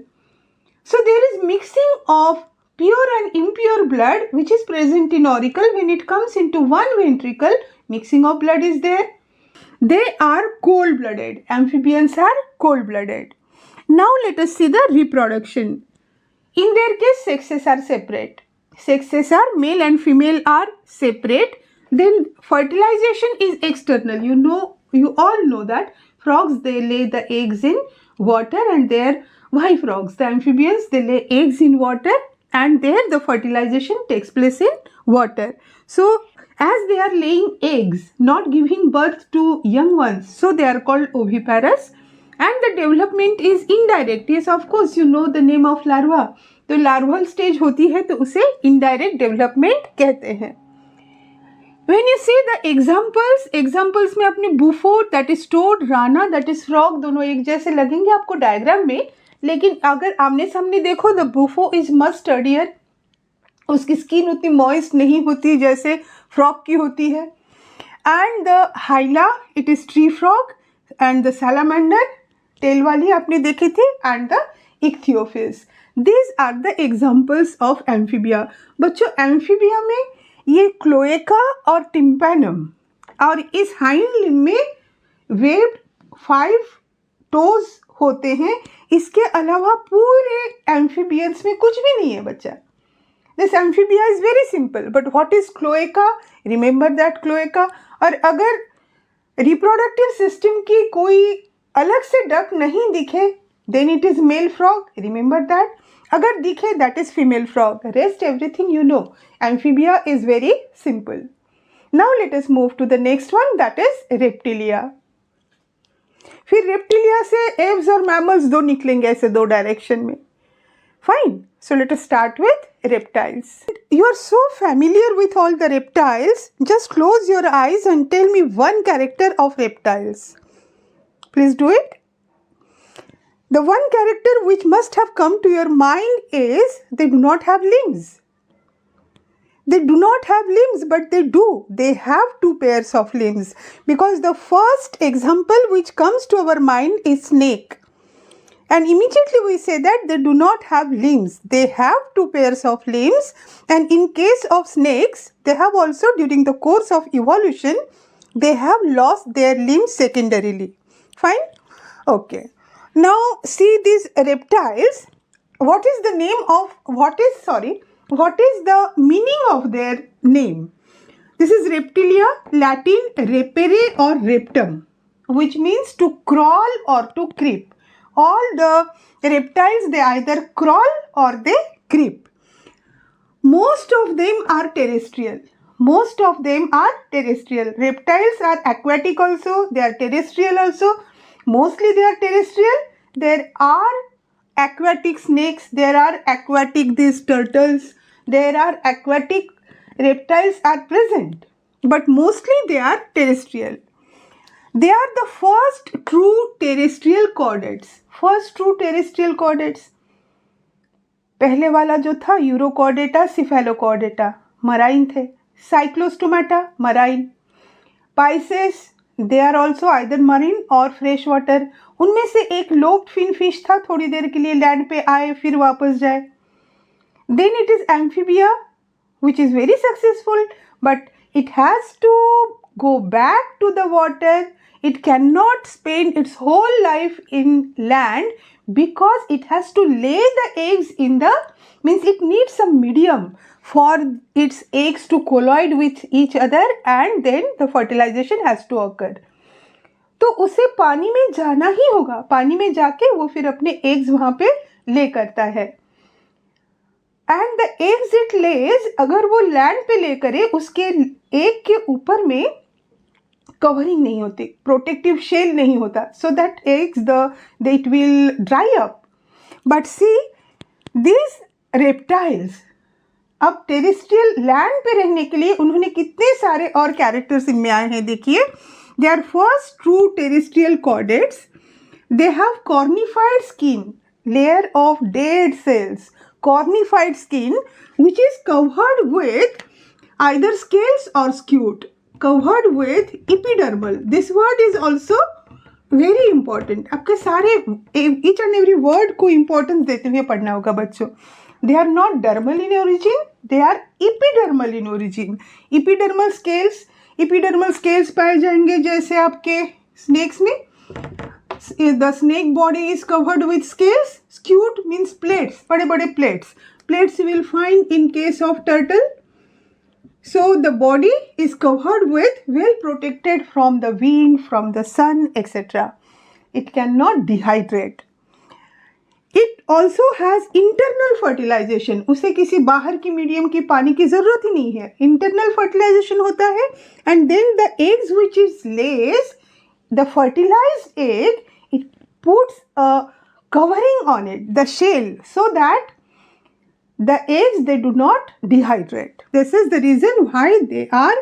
Speaker 1: So there is mixing of pure and impure blood which is present in auricle. When it comes into 1 ventricle, mixing of blood is there. They are cold-blooded. Amphibians are cold-blooded. Now let us see the reproduction. In their case, sexes are separate. Sexes are male and female are separate. Then fertilization is external. You all know that frogs, they lay the eggs in water, and their why frogs, the amphibians, they lay eggs in water, and there the fertilization takes place in water. So as they are laying eggs, not giving birth to young ones, so they are called oviparous, and the development is indirect. Yes, of course, you know the name of larva. तो larval stage होती है तो उसे indirect development कहते हैं. When you see the examples में अपने bufo, that is toad, Rana, that is frog, दोनों एक जैसे लगेंगे आपको डायग्राम में, लेकिन अगर आमने सामने देखो, the buffo is much sturdier. उसकी स्किन उतनी मॉइस्ट नहीं होती जैसे फ्रॉग की होती है. And the hyla, it is tree frog, and the salamander, tail वाली आपने देखी थी, and the ichthyophis. These are the examples of amphibia. बच्चों, एम्फीबिया में ये क्लोएका और टिम्पैनम, और इस हाइंड लिम्ब में वेब्ड 5 टोज होते हैं. इसके अलावा पूरे एम्फीबियंस में कुछ भी नहीं है बच्चा. This amphibia is very simple, but what is cloaca? Remember that cloaca. और अगर reproductive system की कोई अलग से duct नहीं दिखे, then it is male frog. Remember that. अगर दिखे, that is female frog. Rest everything you know. Amphibia is very simple. Now let us move to the next one, that is reptilia. फिर reptilia से apes और mammals दो निकलेंगे ऐसे 2 direction में. Fine. So let us start with reptiles. You are so familiar with all the reptiles. Just close your eyes and tell me one character of reptiles. Please do it. The one character which must have come to your mind is they do not have limbs. They do not have limbs, but they do. They have 2 pairs of limbs, because the first example which comes to our mind is snake. And immediately we say that they do not have limbs. They have 2 pairs of limbs, and in case of snakes, they have also, during the course of evolution, they have lost their limbs secondarily. Fine? Okay. Now see these reptiles. What is the meaning of their name? This is reptilia, Latin repere or reptum, which means to crawl or to creep. All the reptiles, they either crawl or they creep. Most of them are terrestrial. Reptiles are aquatic also, they are terrestrial also. Mostly they are terrestrial. There are aquatic snakes, there are aquatic these turtles, there are aquatic reptiles are present, but mostly they are terrestrial. They are the first true terrestrial chordates. पहले वाला जो था urochordata, cephalochordata, marine थे. Cyclostomata, marine. Pisces, they are also either marine और fresh water. उनमें से एक lobed fin fish था, थोड़ी देर के लिए लैंड पे आए फिर वापस जाए। Then it is amphibia which is very successful, but it has to go back to the water. It cannot spend its whole life in land because it has to lay the eggs in the, means it needs some medium for its eggs to colloid with each other and then the fertilization has to occur. तो उसे पानी में जाना ही होगा, पानी में जाके वो फिर अपने eggs वहाँ पे ले करता है। एंड द एग्स इट लेज, अगर वो लैंड पे ले करे उसके एग के ऊपर में कवरिंग नहीं होती, प्रोटेक्टिव शेल नहीं होता, so that eggs the it will dry up. But see this reptiles, अब टेरेस्ट्रियल लैंड पे रहने के लिए उन्होंने कितने सारे और कैरेक्टर्स इनमें आए हैं, देखिए। They are first true terrestrial chordates, they have cornified skin, layer of dead cells, cornified skin which is covered with either scales or scute, covered with epidermal. This word is also very important. आपके सारे each and every word को importance देते हुए पढ़ना होगा बच्चों। They are not dermal in origin, they are epidermal in origin. Epidermal scales पाए जाएंगे जैसे आपके snakes में। The snake body is covered with scales. Scute means plates, बड़े बड़े plates. Plates you will find in case of turtle. So the body is covered with, well protected from the wind, from the sun, etc. It cannot dehydrate. It also has internal fertilization. उसे किसी बाहर की medium की पानी की जरूरत ही नहीं है, internal fertilization होता है। And then the eggs which is lays, the fertilized egg, it puts a covering on it, the shell, so that the eggs, they do not dehydrate. This is the reason why they are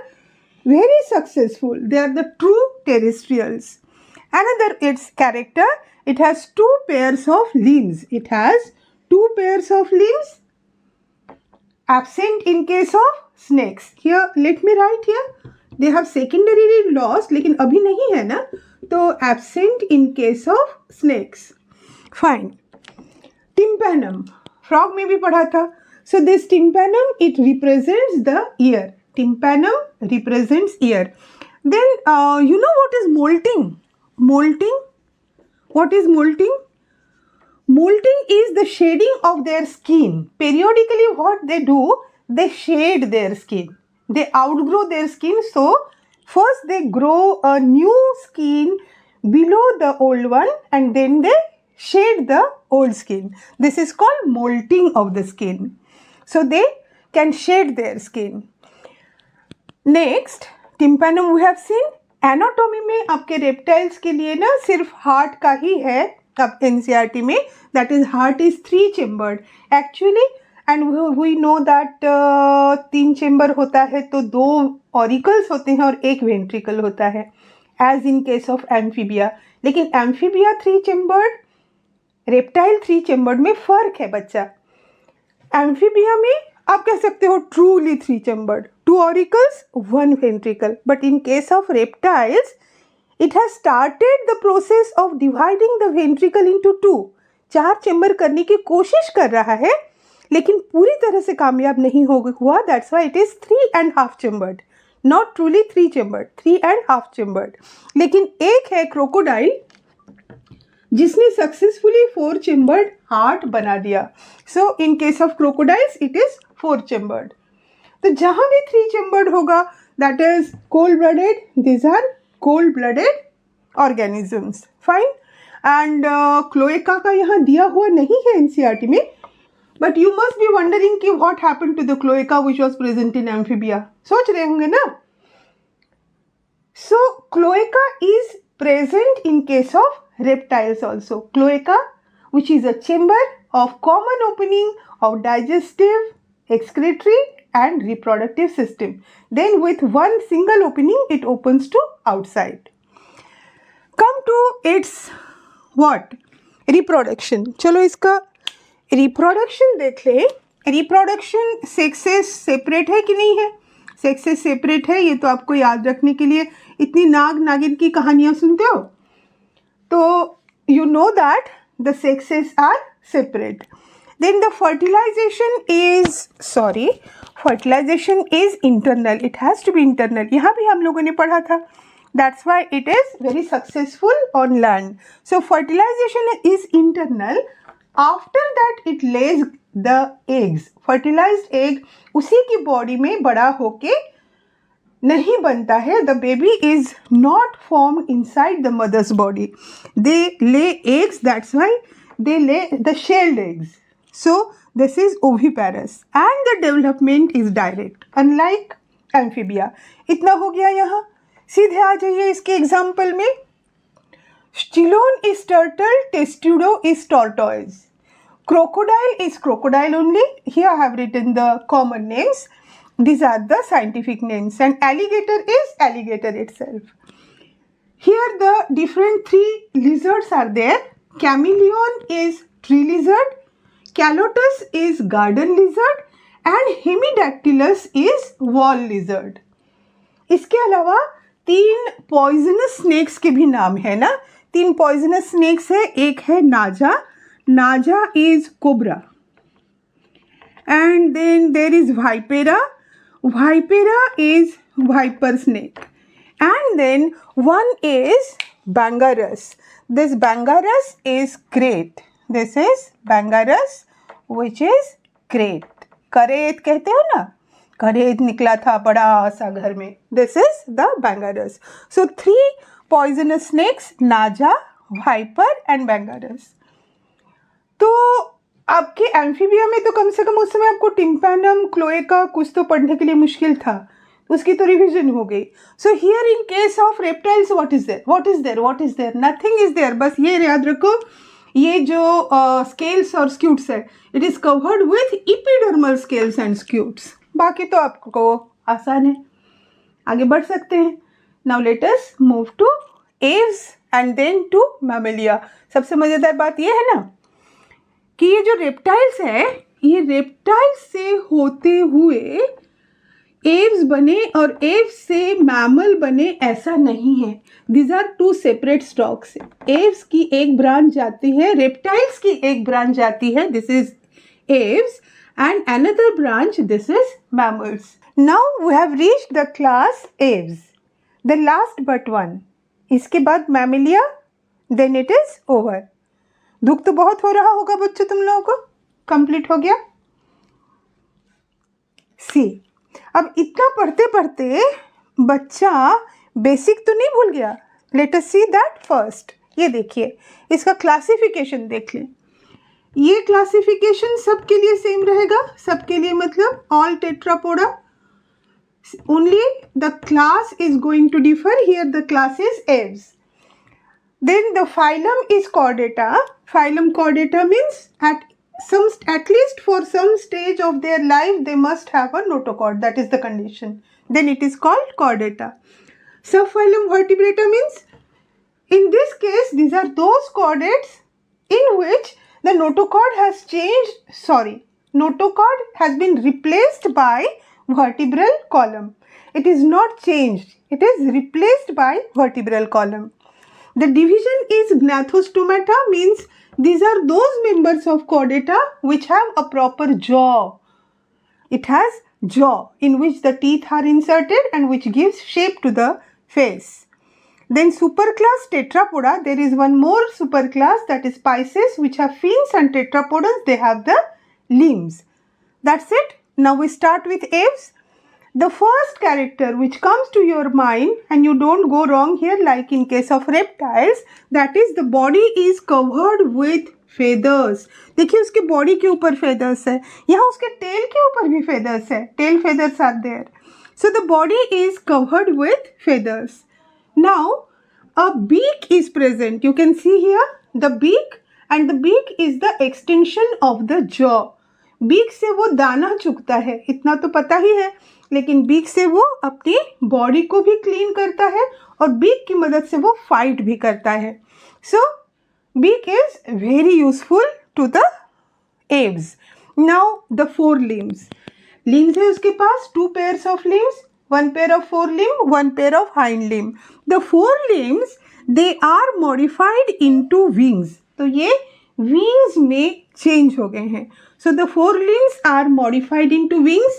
Speaker 1: very successful. They are the true terrestrials. Another its character, it has two pairs of limbs. It has two pairs of limbs, absent in case of snakes. Here, let me write here. They have secondarily lost, लेकिन अभी नहीं है ना, तो absent in case of snakes. Fine. Tympanum, frog में भी पढ़ा था. So this tympanum, it represents the ear. Tympanum represents ear. Then you know what is molting? Molting. What is molting? Molting is the shading of their skin. Periodically what they do, they shade their skin. They outgrow their skin, so first they grow a new skin below the old one and then they shade the old skin. This is called molting of the skin. So they can shade their skin. Next, tympanum we have seen. Anatomy में आपके reptiles के लिए ना सिर्फ heart का ही है अब NCERT में, that is heart is 3 chambered actually, and we know that 3 chamber होता है तो 2 auricles होते हैं और 1 ventricle होता है, as in case of amphibia. लेकिन amphibia 3 chambered, reptile 3 chambered में फर्क है बच्चा। amphibia में आप कह सकते हो truly 3 chambered, 2 auricles, 1 ventricle, but in case of reptiles it has started the process of dividing the ventricle into 2. 4 chamber करने की कोशिश कर रहा है लेकिन पूरी तरह से कामयाब नहीं हुआ, that's why it is 3.5 chambered, not truly 3 chambered, 3.5 chambered. लेकिन एक है क्रोकोडाइल जिसने सक्सेसफुली 4 chambered हार्ट बना दिया. So in case of crocodiles it is 4 chambered. तो जहां भी 3 chambered होगा that is cold blooded, these are cold blooded organisms. Fine. And cloaca का यहाँ दिया हुआ नहीं है NCERT में, but you must be wondering कि what happened to the cloaca which was present in amphibia. सोच रहे होंगे ना? So cloaca is present in case of reptiles also. Cloaca, which is a chamber of common opening of digestive, excretory and reproductive system. Then with one single opening it opens to outside. Come to its what? Reproduction. चलो इसका reproduction देख ले. Reproduction sexes separate है कि नहीं है? Sexes separate है, ये तो आपको याद रखने के लिए इतनी नाग नागिन की कहानियाँ सुनते हो, तो you know that the sexes are separate. Then the fertilization is internal. It has to be internal. यहाँ भी हम लोगों ने पढ़ा था. That's why it is very successful on land. So fertilization is internal. After that it lays the eggs. Fertilized egg उसी की body में बड़ा होके नहीं बनता है. The baby is not formed inside the mother's body. They lay eggs, that's why they lay the shelled eggs. So this is oviparous and the development is direct, unlike amphibia. इतना हो गया यहाँ. सीधे आ जाइए इसके एग्जाम्पल में. Chelone is turtle, testudo is tortoise. Crocodile is crocodile only. Here I have written the common names. These are the scientific names, and alligator is alligator itself. Here the different three lizards are there. Chameleon is tree lizard, Calotus is garden lizard, and Hemidactylus is wall lizard. इसके अलावा 3 poisonous snakes के भी नाम है ना. 3 poisonous snakes है. एक है नाजा. नाजा is cobra. And then there is vipera. Vipera is viper snake. And then one is Bangarus. This Bangarus is great. This is Bangarus, which is great. करेत कहते हो ना, करेत निकला था बड़ा सा घर में. This is the Bangarus. So 3 poisonous snakes, Naja, Viper and Bangarus. तो आपके एम्फीबिया में तो कम से कम उस समय आपको टिम्पैनम, क्लोएका कुछ तो पढ़ने के लिए मुश्किल था, उसकी तो रिवीजन हो गई. So here in case of reptiles what is there, nothing is there. बस ये याद रखो, ये जो स्केल्स और स्क्यूट्स है, it is covered with epidermal scales and scutes. बाकी तो आपको आसान है, आगे बढ़ सकते हैं. Now let us move to aves and then to mammalia. सबसे मजेदार बात ये है ना कि ये जो रेप्टाइल्स है, ये रेप्टाइल्स से होते हुए एव्स बने और एव्स से मैमल बने, ऐसा नहीं है. These are 2 separate stocks. Aves की एक ब्रांच जाती है, रेप्टाइल्स की एक ब्रांच जाती है, this is aves, and another branch this is mammals. Now we have reached the class aves, the last but one. इसके बाद mammalia, then it is over. दुख तो बहुत हो रहा होगा बच्चों तुम लोगों को. कंप्लीट हो गया. सी, अब इतना पढ़ते पढ़ते बच्चा बेसिक तो नहीं भूल गया. Let us see that first. ये देखिए, इसका क्लासिफिकेशन देख लें. ये क्लासिफिकेशन सबके लिए सेम रहेगा. सबके लिए मतलब all tetrapoda. Only the class is going to differ. Here the class is aves. Then the phylum is Chordata. Phylum Chordata means at least for some stage of their life they must have a notochord. That is the condition. Then it is called Chordata. Subphylum Vertebrata means, in this case, these are those chordates in which the notochord has changed. Notochord has been replaced by vertebral column. It is not changed. It is replaced by vertebral column. The division is Gnathostomata, means these are those members of Chordata which have a proper jaw. It has jaw in which the teeth are inserted and which gives shape to the face. Then superclass Tetrapoda, there is one more superclass, that is Pisces, which have fins, and Tetrapodons, they have the limbs. That's it. Now we start with aves. The first character which comes to your mind, and you don't go wrong here like in case of reptiles, that is the body is covered with feathers. देखिए उसके body के ऊपर feathers है, यहाँ उसके tell के ऊपर भी feathers है. Tail feathers are there. So the body is covered with feathers. Now a beak is present. You can see here the beak, and the beak is the extension of the jaw. Beak से वो दाना चुगता है, इतना तो पता ही है. लेकिन बीक से वो अपनी बॉडी को भी क्लीन करता है और बीक की मदद से वो फाइट भी करता है. So beak is very useful to the aves. Now the 4 limbs है उसके पास, 2 pairs of limbs. one pair of forelimb, one pair of hind limb. The forelimbs, they are modified into wings. तो ये wings में change हो गए हैं. So the forelimbs are modified into wings.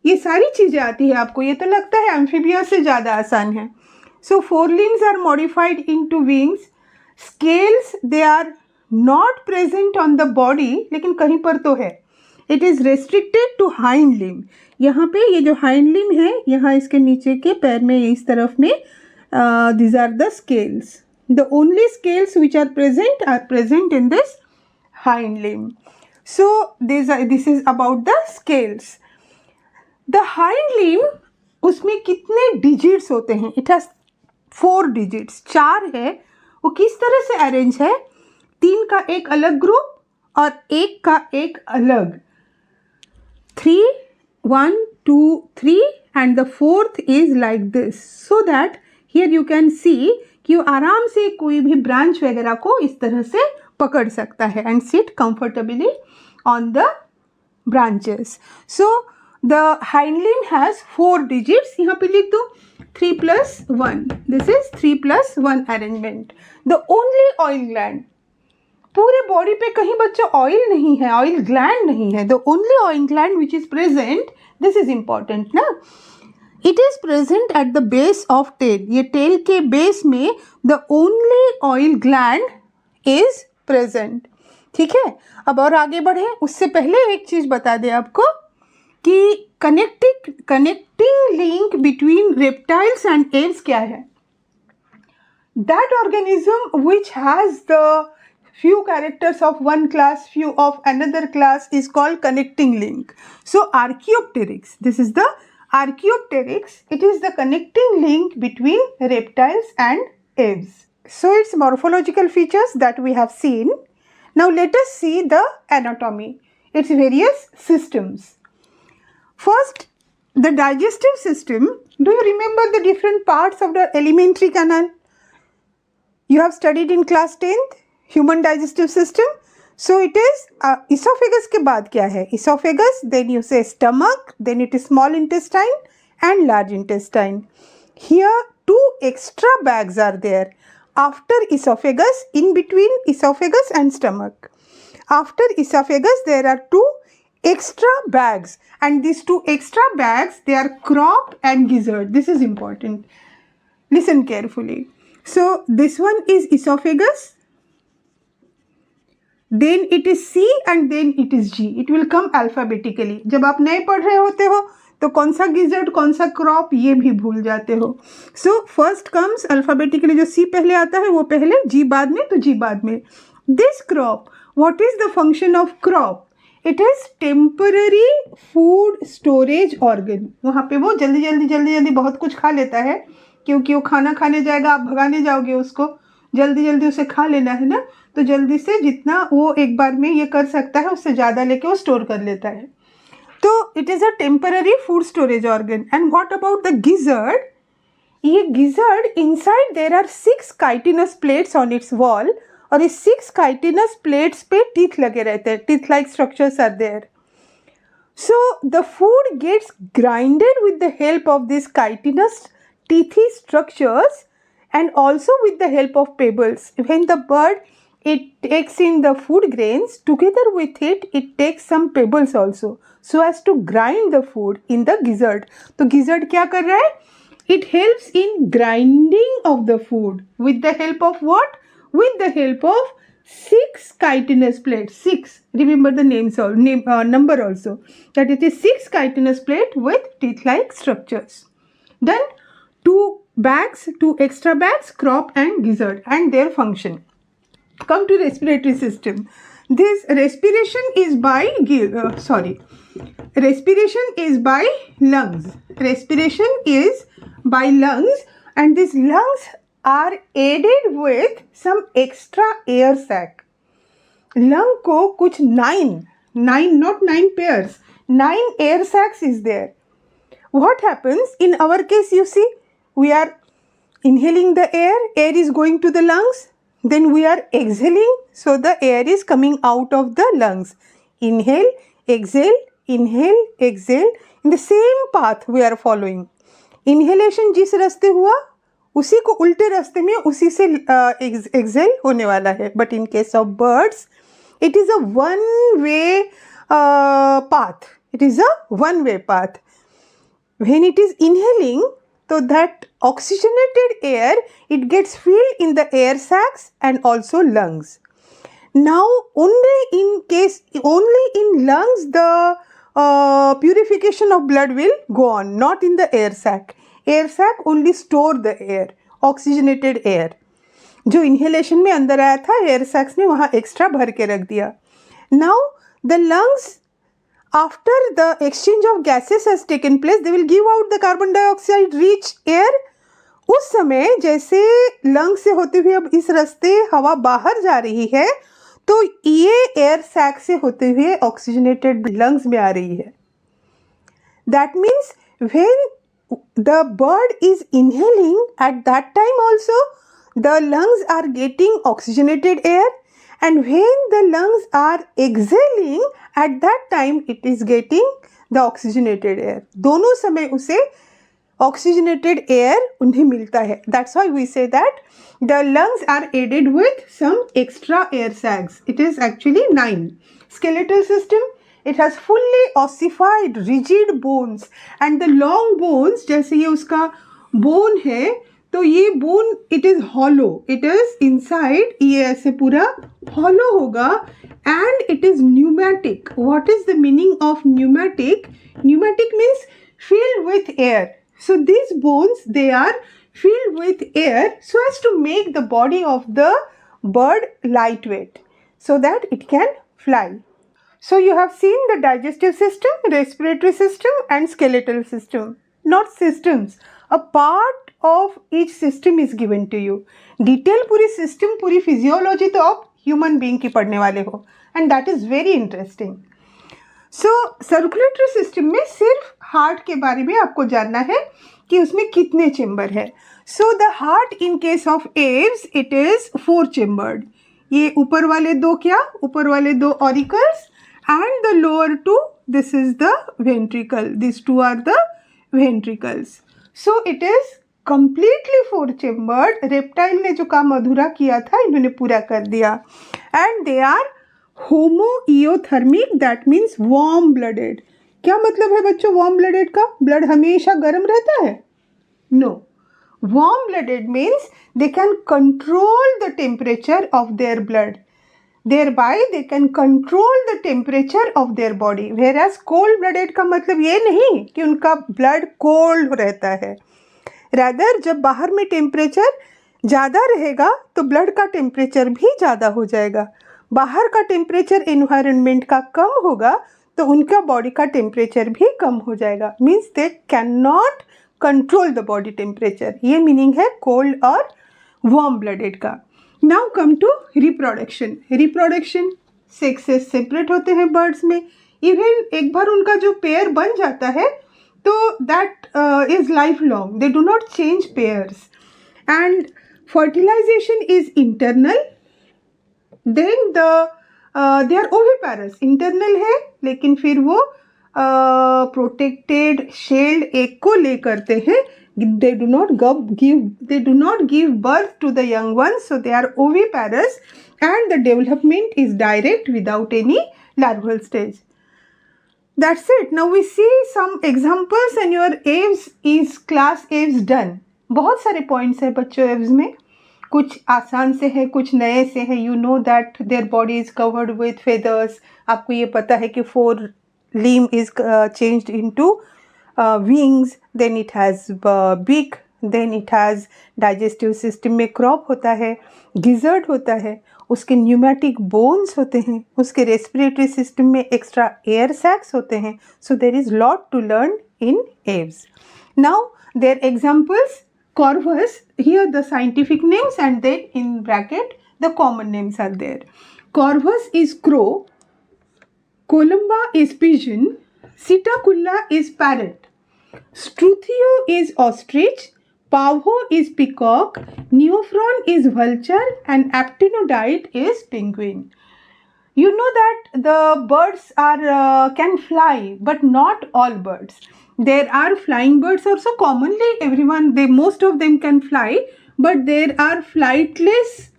Speaker 1: ये सारी चीजें आती है आपको. ये तो लगता है amphibious से ज़्यादा आसान है. So forelimbs are modified into wings. Scales, they are not present on the body, लेकिन कहीं पर तो है. It is restricted to hind limb. यहाँ पे ये जो hind limb है, यहाँ इसके नीचे के पैर में इस तरफ में these are the scales. The only scales which are present in this hind limb. So this is about the scales. The hind limb, उसमें कितने digits होते हैं? It has 4 digits. 4 है. वो किस तरह से अरेंज है? 3 का एक अलग ग्रुप और 1 का एक अलग. 3, 1, 2, 3 and the 4th is like this. So that here you can see कि आराम से कोई भी ब्रांच वगैरह को इस तरह से पकड़ सकता है and sit comfortably on the branches. So the hind limb has 4 digits. यहाँ पे लिख दो 3 plus 1. This is 3 plus 1 arrangement. The only oil gland. पूरे बॉडी पे कहीं बच्चा ऑयल नहीं है, ऑयल ग्लैंड नहीं है. The only oil gland which is present, this is important ना, it is present at the base of tail. ये टेल के बेस में the only oil gland is present. ठीक है, अब और आगे बढ़े उससे पहले एक चीज बता दें आपको कि connecting link between reptiles and Aves क्या है. That organism which has the few characters of one class, few of another class is called connecting link. So Archaeopteryx, this is the Archaeopteryx. It is the connecting link between reptiles and aves. So its morphological features that we have seen. Now let us see the anatomy, its various systems. First, the digestive system. Do you remember the different parts of the alimentary canal? You have studied in class 10th. Human digestive system. So it is esophagus के बाद क्या है? Esophagus, then you say stomach, then it is small intestine and large intestine. Here 2 extra bags are there after esophagus, in between esophagus and stomach. After esophagus there are 2 extra bags, and these 2 extra bags, they are crop and gizzard. This is important. Listen carefully. So this one is esophagus. Then it is C and then it is G. It will come alphabetically. जब आप नए पढ़ रहे होते हो तो कौन सा गिजर्ड कौन सा क्रॉप ये भी भूल जाते हो. सो फर्स्ट कम्स अल्फाबेटिकली, जो C पहले आता है वो पहले, G बाद में, तो G बाद में. This crop, what is the function of crop? It is temporary food storage organ. वहाँ पे वो जल्दी बहुत कुछ खा लेता है, क्योंकि वो खाना खाने जाएगा, आप भगाने जाओगे उसको, जल्दी उसे खा लेना है ना, तो जल्दी से जितना वो एक बार में ये कर सकता है उससे ज़्यादा लेके वो स्टोर कर लेता है. तो it is a temporary food storage organ. And what about the gizzard? ये gizzard inside there are 6 chitinous plates on its wall, और इस 6 काइटिनस प्लेट्स पे टीथ लगे रहते हैं. Teeth like structures are there. So the food gets grinded with the help of this chitinous teethy structures and also with the help of pebbles. When the bird, it takes in the food grains, together with it takes some pebbles also, so as to grind the food in the gizzard. तो gizzard क्या कर रहा है? It helps in grinding of the food with the help of what? With the help of 6 chitinous plates. 6. Remember the names or number also. That it is 6 chitinous plate with teeth-like structures. Then 2 bags, 2 extra bags, crop and gizzard, and their function. Come to respiratory system. This respiration is by respiration is by lungs. Respiration is by lungs, and these lungs are aided with some extra air sac. Lung को कुछ 9 not 9 pairs, 9 air sacs is there. What happens in our case? You see, we are inhaling the air is going to the lungs, then we are exhaling, so the air is coming out of the lungs. Inhale, exhale, in the same path we are following. Inhalation जिस रास्ते हुआ उसी को उल्टे रास्ते में उसी से एक्सेल होने वाला है. But in case of birds it is a one-way path. It is a one-way path. When it is inhaling, so that oxygenated air, it gets filled in the air sacs and also lungs. Now, only in lungs the purification of blood will go on, not in the air sac. Air sac only store the air, oxygenated air. जो inhalation में अंदर आया था air sacs ने वहाँ extra भर के रख दिया. Now the lungs after the exchange of gases has taken place they will give out the carbon dioxide rich air. उस समय जैसे लंग से होते हुए अब इस रास्ते हवा बाहर जा रही है तो ये एयर सैक से होते हुए ऑक्सीजनेटेड लंग्स में आ रही है. That means when the bird is inhaling at that time also the lungs are getting oxygenated air, and when the lungs are exhaling at that time it is getting the oxygenated air. दोनों समय उसे oxygenated air उन्हें मिलता है. That's why we say that the lungs are aided with some extra air sacs. It is actually 9. Skeletal system, it has fully ossified rigid bones and the long bones जैसे ये उसका bone है तो ये bone it is hollow, it is inside, ये ऐसे पूरा hollow होगा and it is pneumatic. What is the meaning of pneumatic? Pneumatic means filled with air. So these bones, they are filled with air so as to make the body of the bird lightweight so that it can fly. So you have seen the digestive system, respiratory system and skeletal system. Not systems. A part of each system is given to you. Detail पूरी system, पूरी physiology तो आप human being की पढ़ने वाले हो and that is very interesting. So circulatory system में सिर्फ heart के बारे में आपको जानना है कि उसमें कितने chamber है. So the heart in case of aves it is 4 chambered. ये ऊपर वाले दो क्या? ऊपर वाले दो auricles and the lower 2, this is the ventricle. These two are the ventricles. So it is completely 4 chambered. Reptile ने जो काम अधूरा किया था इन्होंने पूरा कर दिया. And they are homoeothermic, that means warm blooded. क्या मतलब है बच्चों warm blooded का? ब्लड हमेशा गर्म रहता है? No. Warm blooded means they can control the temperature of their blood. Thereby they can control the temperature of their body. Whereas cold blooded का मतलब ये नहीं कि उनका blood cold रहता है. Rather जब बाहर में टेम्परेचर ज़्यादा रहेगा तो ब्लड का टेम्परेचर भी ज़्यादा हो जाएगा. बाहर का टेम्परेचर एनवायरनमेंट का कम होगा तो उनका बॉडी का टेम्परेचर भी कम हो जाएगा. Means they can not control the body temperature. ये मीनिंग है कोल्ड और वार्म ब्लडेड का. Now come to reproduction. Reproduction sexes separate होते हैं बर्ड्स में. इवन एक बार उनका जो पेयर बन जाता है तो that is lifelong. They do not change pairs. And fertilization is internal. Then they are oviparous. Internal है लेकिन फिर वो protected shelled egg को ले करते हैं. They do not give birth to the young ones. So they are oviparous and the development is direct without any larval stage. That's it. Now we see some examples and your aves is class aves done. बहुत सारे points है बच्चों aves में. कुछ आसान से है, कुछ नए से है. You know that their body is covered with feathers. आपको ये पता है कि 4 limb is changed into wings. Then it has beak. Then it has digestive system में crop होता है, gizzard होता है, उसके न्यूमैटिक बोन्स होते हैं, उसके रेस्पिरेटरी सिस्टम में एक्स्ट्रा एयर सैक्स होते हैं. So there is lot to learn in aves. Now their examples Corvus, here the scientific names and then in bracket the common names are there. Corvus is crow, Columba is pigeon, Psittacula is parrot, Struthio is ostrich, Pavo is peacock, Neophron is vulture and Aptenodyte is penguin. You know that the birds are can fly, but not all birds. There are flying birds also. Commonly everyone, most of them can fly, but there are flightless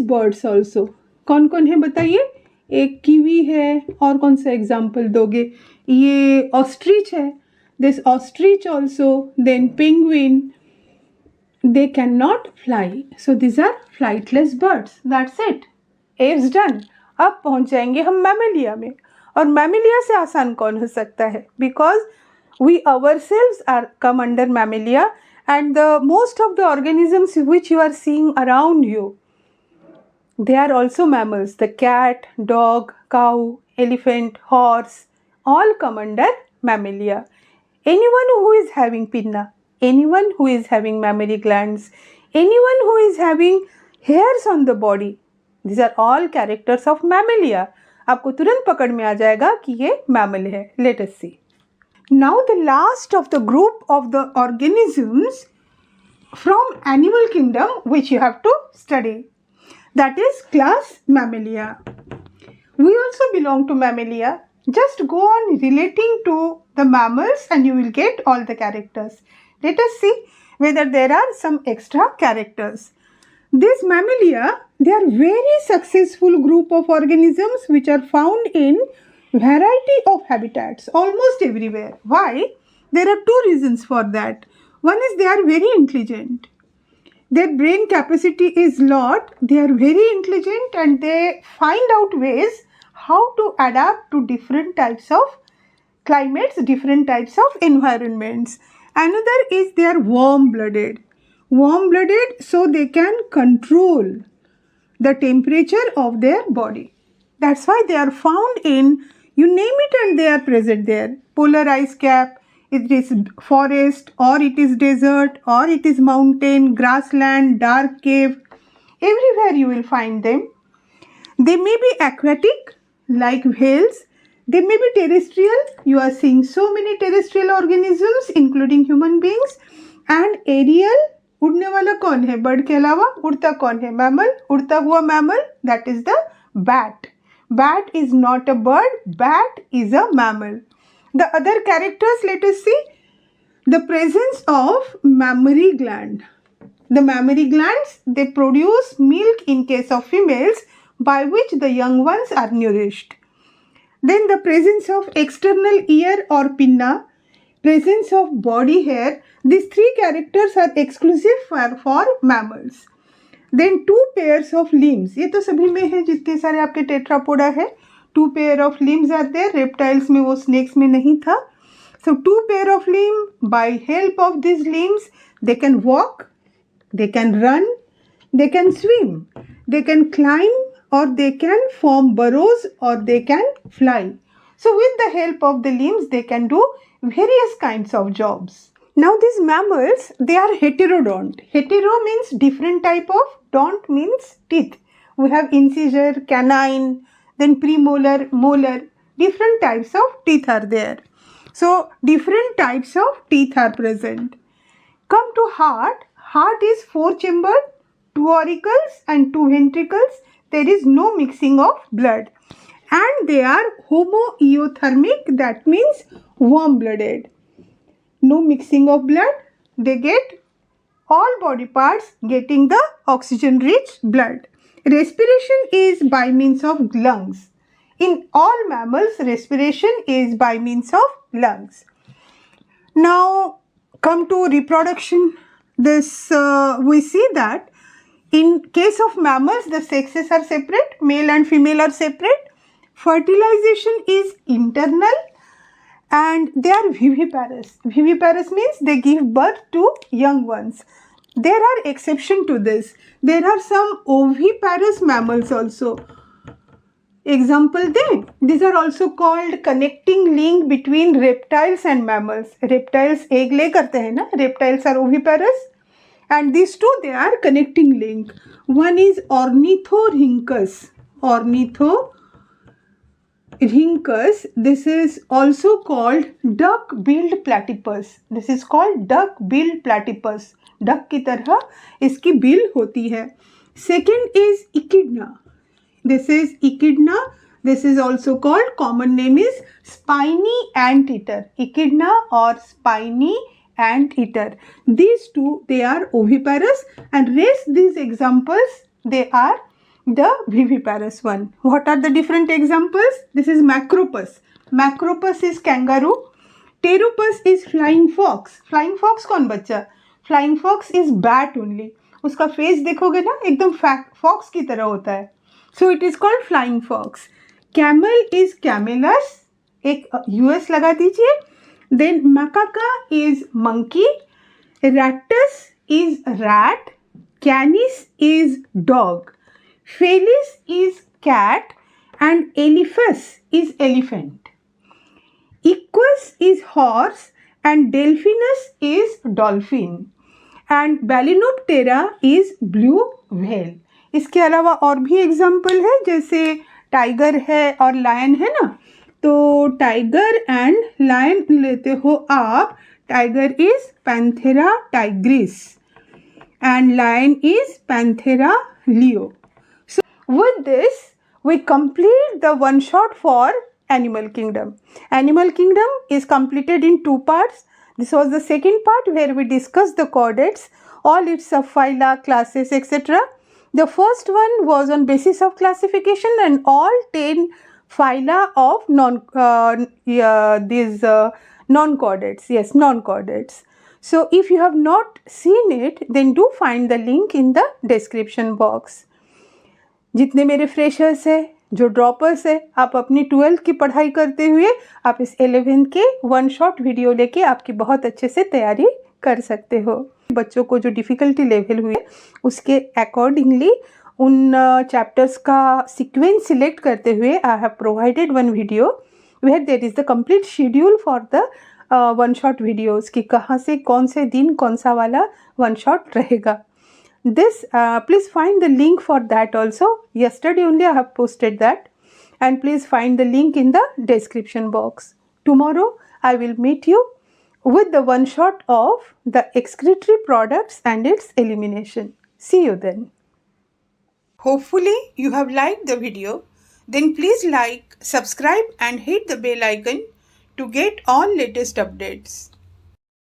Speaker 1: birds also. कौन कौन है बताइए? एक kiwi है, और कौन सा example दोगे? ये ऑस्ट्रिच है, this ostrich also, then penguin. They cannot fly, so these are flightless birds. That's it. A's done. अब पहुंच जाएंगे हम मैमेलिया में, और मैमेलिया से आसान कौन हो सकता है? Because we ourselves are come under mammalia, and the most of the organisms which you are seeing around you, they are also mammals. The cat, dog, cow, elephant, horse, all come under mammalia. Anyone who is having pinna, anyone who is having mammary glands, anyone who is having hairs on the body, these are all characters of mammalia. आपको तुरंत पकड़ में आ जाएगा कि ये mammal है. Let us see. Now the last of the group of the organisms from animal kingdom which you have to study, that is class Mammalia. We also belong to Mammalia. Just go on relating to the mammals and you will get all the characters. Let us see whether there are some extra characters. This Mammalia, they are very successful group of organisms which are found in variety of habitats almost everywhere. Why? There are two reasons for that. One is they are very intelligent. Their brain capacity is lot. They are very intelligent and they find out ways how to adapt to different types of climates, different types of environments. Another is they are warm-blooded. Warm-blooded, so they can control the temperature of their body. That's why they are found in, you name it and they are present there. Polar ice cap, it is forest, or it is desert, or it is mountain, grassland, dark cave. Everywhere you will find them. They may be aquatic like whales. They may be terrestrial. You are seeing so many terrestrial organisms including human beings. And aerial, उड़ने वाला कौन है? Bird के अलावा उड़ता कौन है? Mammal, उड़ता हुआ mammal, that is the bat. Bat is not a bird, bat is a mammal. The other characters, let us see. The presence of mammary gland. The mammary glands, they produce milk in case of females by which the young ones are nourished. Then the presence of external ear or pinna, presence of body hair. These three characters are exclusive for mammals. Then two pairs of limbs. ये तो सभी में है, जितने सारे आपके Tetrapoda है. Two pair of limbs are there. Reptiles में वो snakes में नहीं था. So two pair of limbs. By help of these limbs, they can walk, they can run, they can swim, they can climb, or they can form burrows, or they can fly. So with the help of the limbs, they can do various kinds of jobs. Now these mammals, they are heterodont. Hetero means different type of, don't means teeth. We have incisor, canine, then premolar, molar. Different types of teeth are there. So different types of teeth are present. Come to heart. Heart is four-chambered, two auricles and two ventricles. There is no mixing of blood. And they are homoeothermic, that means warm-blooded. No mixing of blood. They get all body parts getting the oxygen-rich blood. Respiration is by means of lungs. In all mammals, respiration is by means of lungs. Now, come to reproduction. This we see that in case of mammals, the sexes are separate, male and female are separate. Fertilization is internal and they are viviparous. Viviparous means they give birth to young ones. There are exceptions to this. There are some oviparous mammals also. Example then, these are also called connecting link between reptiles and mammals. Reptiles egg lay karte hai na? Reptiles are oviparous. And these two, they are connecting link. One is Ornithorhynchus. Ornithorhynchus. This is also called duck-billed platypus. This is called duck-billed platypus. Duck की तरह इसकी bill होती है. Second is Echidna. This is Echidna. This is also called, common name is spiny anteater, echidna or spiny anteater. These two, they are oviparous, and rest these examples, they are the viviparous one. What are the different examples? This is Macropus. Macropus is kangaroo. Pteropus is flying fox. Flying fox कौन बच्चा? Flying fox is bat only. उसका face देखोगे ना एकदम fox की तरह होता है. So it is called flying fox. Camel is camelus. एक US लगा दीजिए. Then macaca is monkey. Rattus is rat. Canis is dog. Felis is cat. And Elephas is elephant. Equus is horse. And Delphinus is dolphin. And Balænoptera is blue whale. इसके अलावा और भी example है, जैसे tiger है और lion है ना, तो टाइगर एंड लायन लेते हो आप. Tiger is Panthera Tigris and lion is Panthera leo. So with this we complete the one shot for animal kingdom. Animal kingdom is completed in two parts. This was the second part where we discussed the chordates, all its subphyla, classes, etc. The first one was on basis of classification and all 10 phyla of non-chordates. Yes, non-chordates. So if you have not seen it, then do find the link in the description box. जितने मेरे freshers है, जो droppers है, आप अपनी 12th की पढ़ाई करते हुए आप इस 11th के वन शॉट वीडियो लेके आपकी बहुत अच्छे से तैयारी कर सकते हो. बच्चों को जो डिफ़िकल्टी लेवल हुई है उसके अकॉर्डिंगली उन चैप्टर्स का सीक्वेंस सिलेक्ट करते हुए I have provided one video where there is the complete schedule for the one shot videos कि कहाँ से कौन से दिन कौन सा वाला वन शॉट रहेगा. This please find the link for that also. Yesterday only I have posted that, and please find the link in the description box. Tomorrow I will meet you with the one shot of the excretory products and its elimination. See you then. Hopefully you have liked the video. Then please like, subscribe and hit the bell icon to get all latest updates.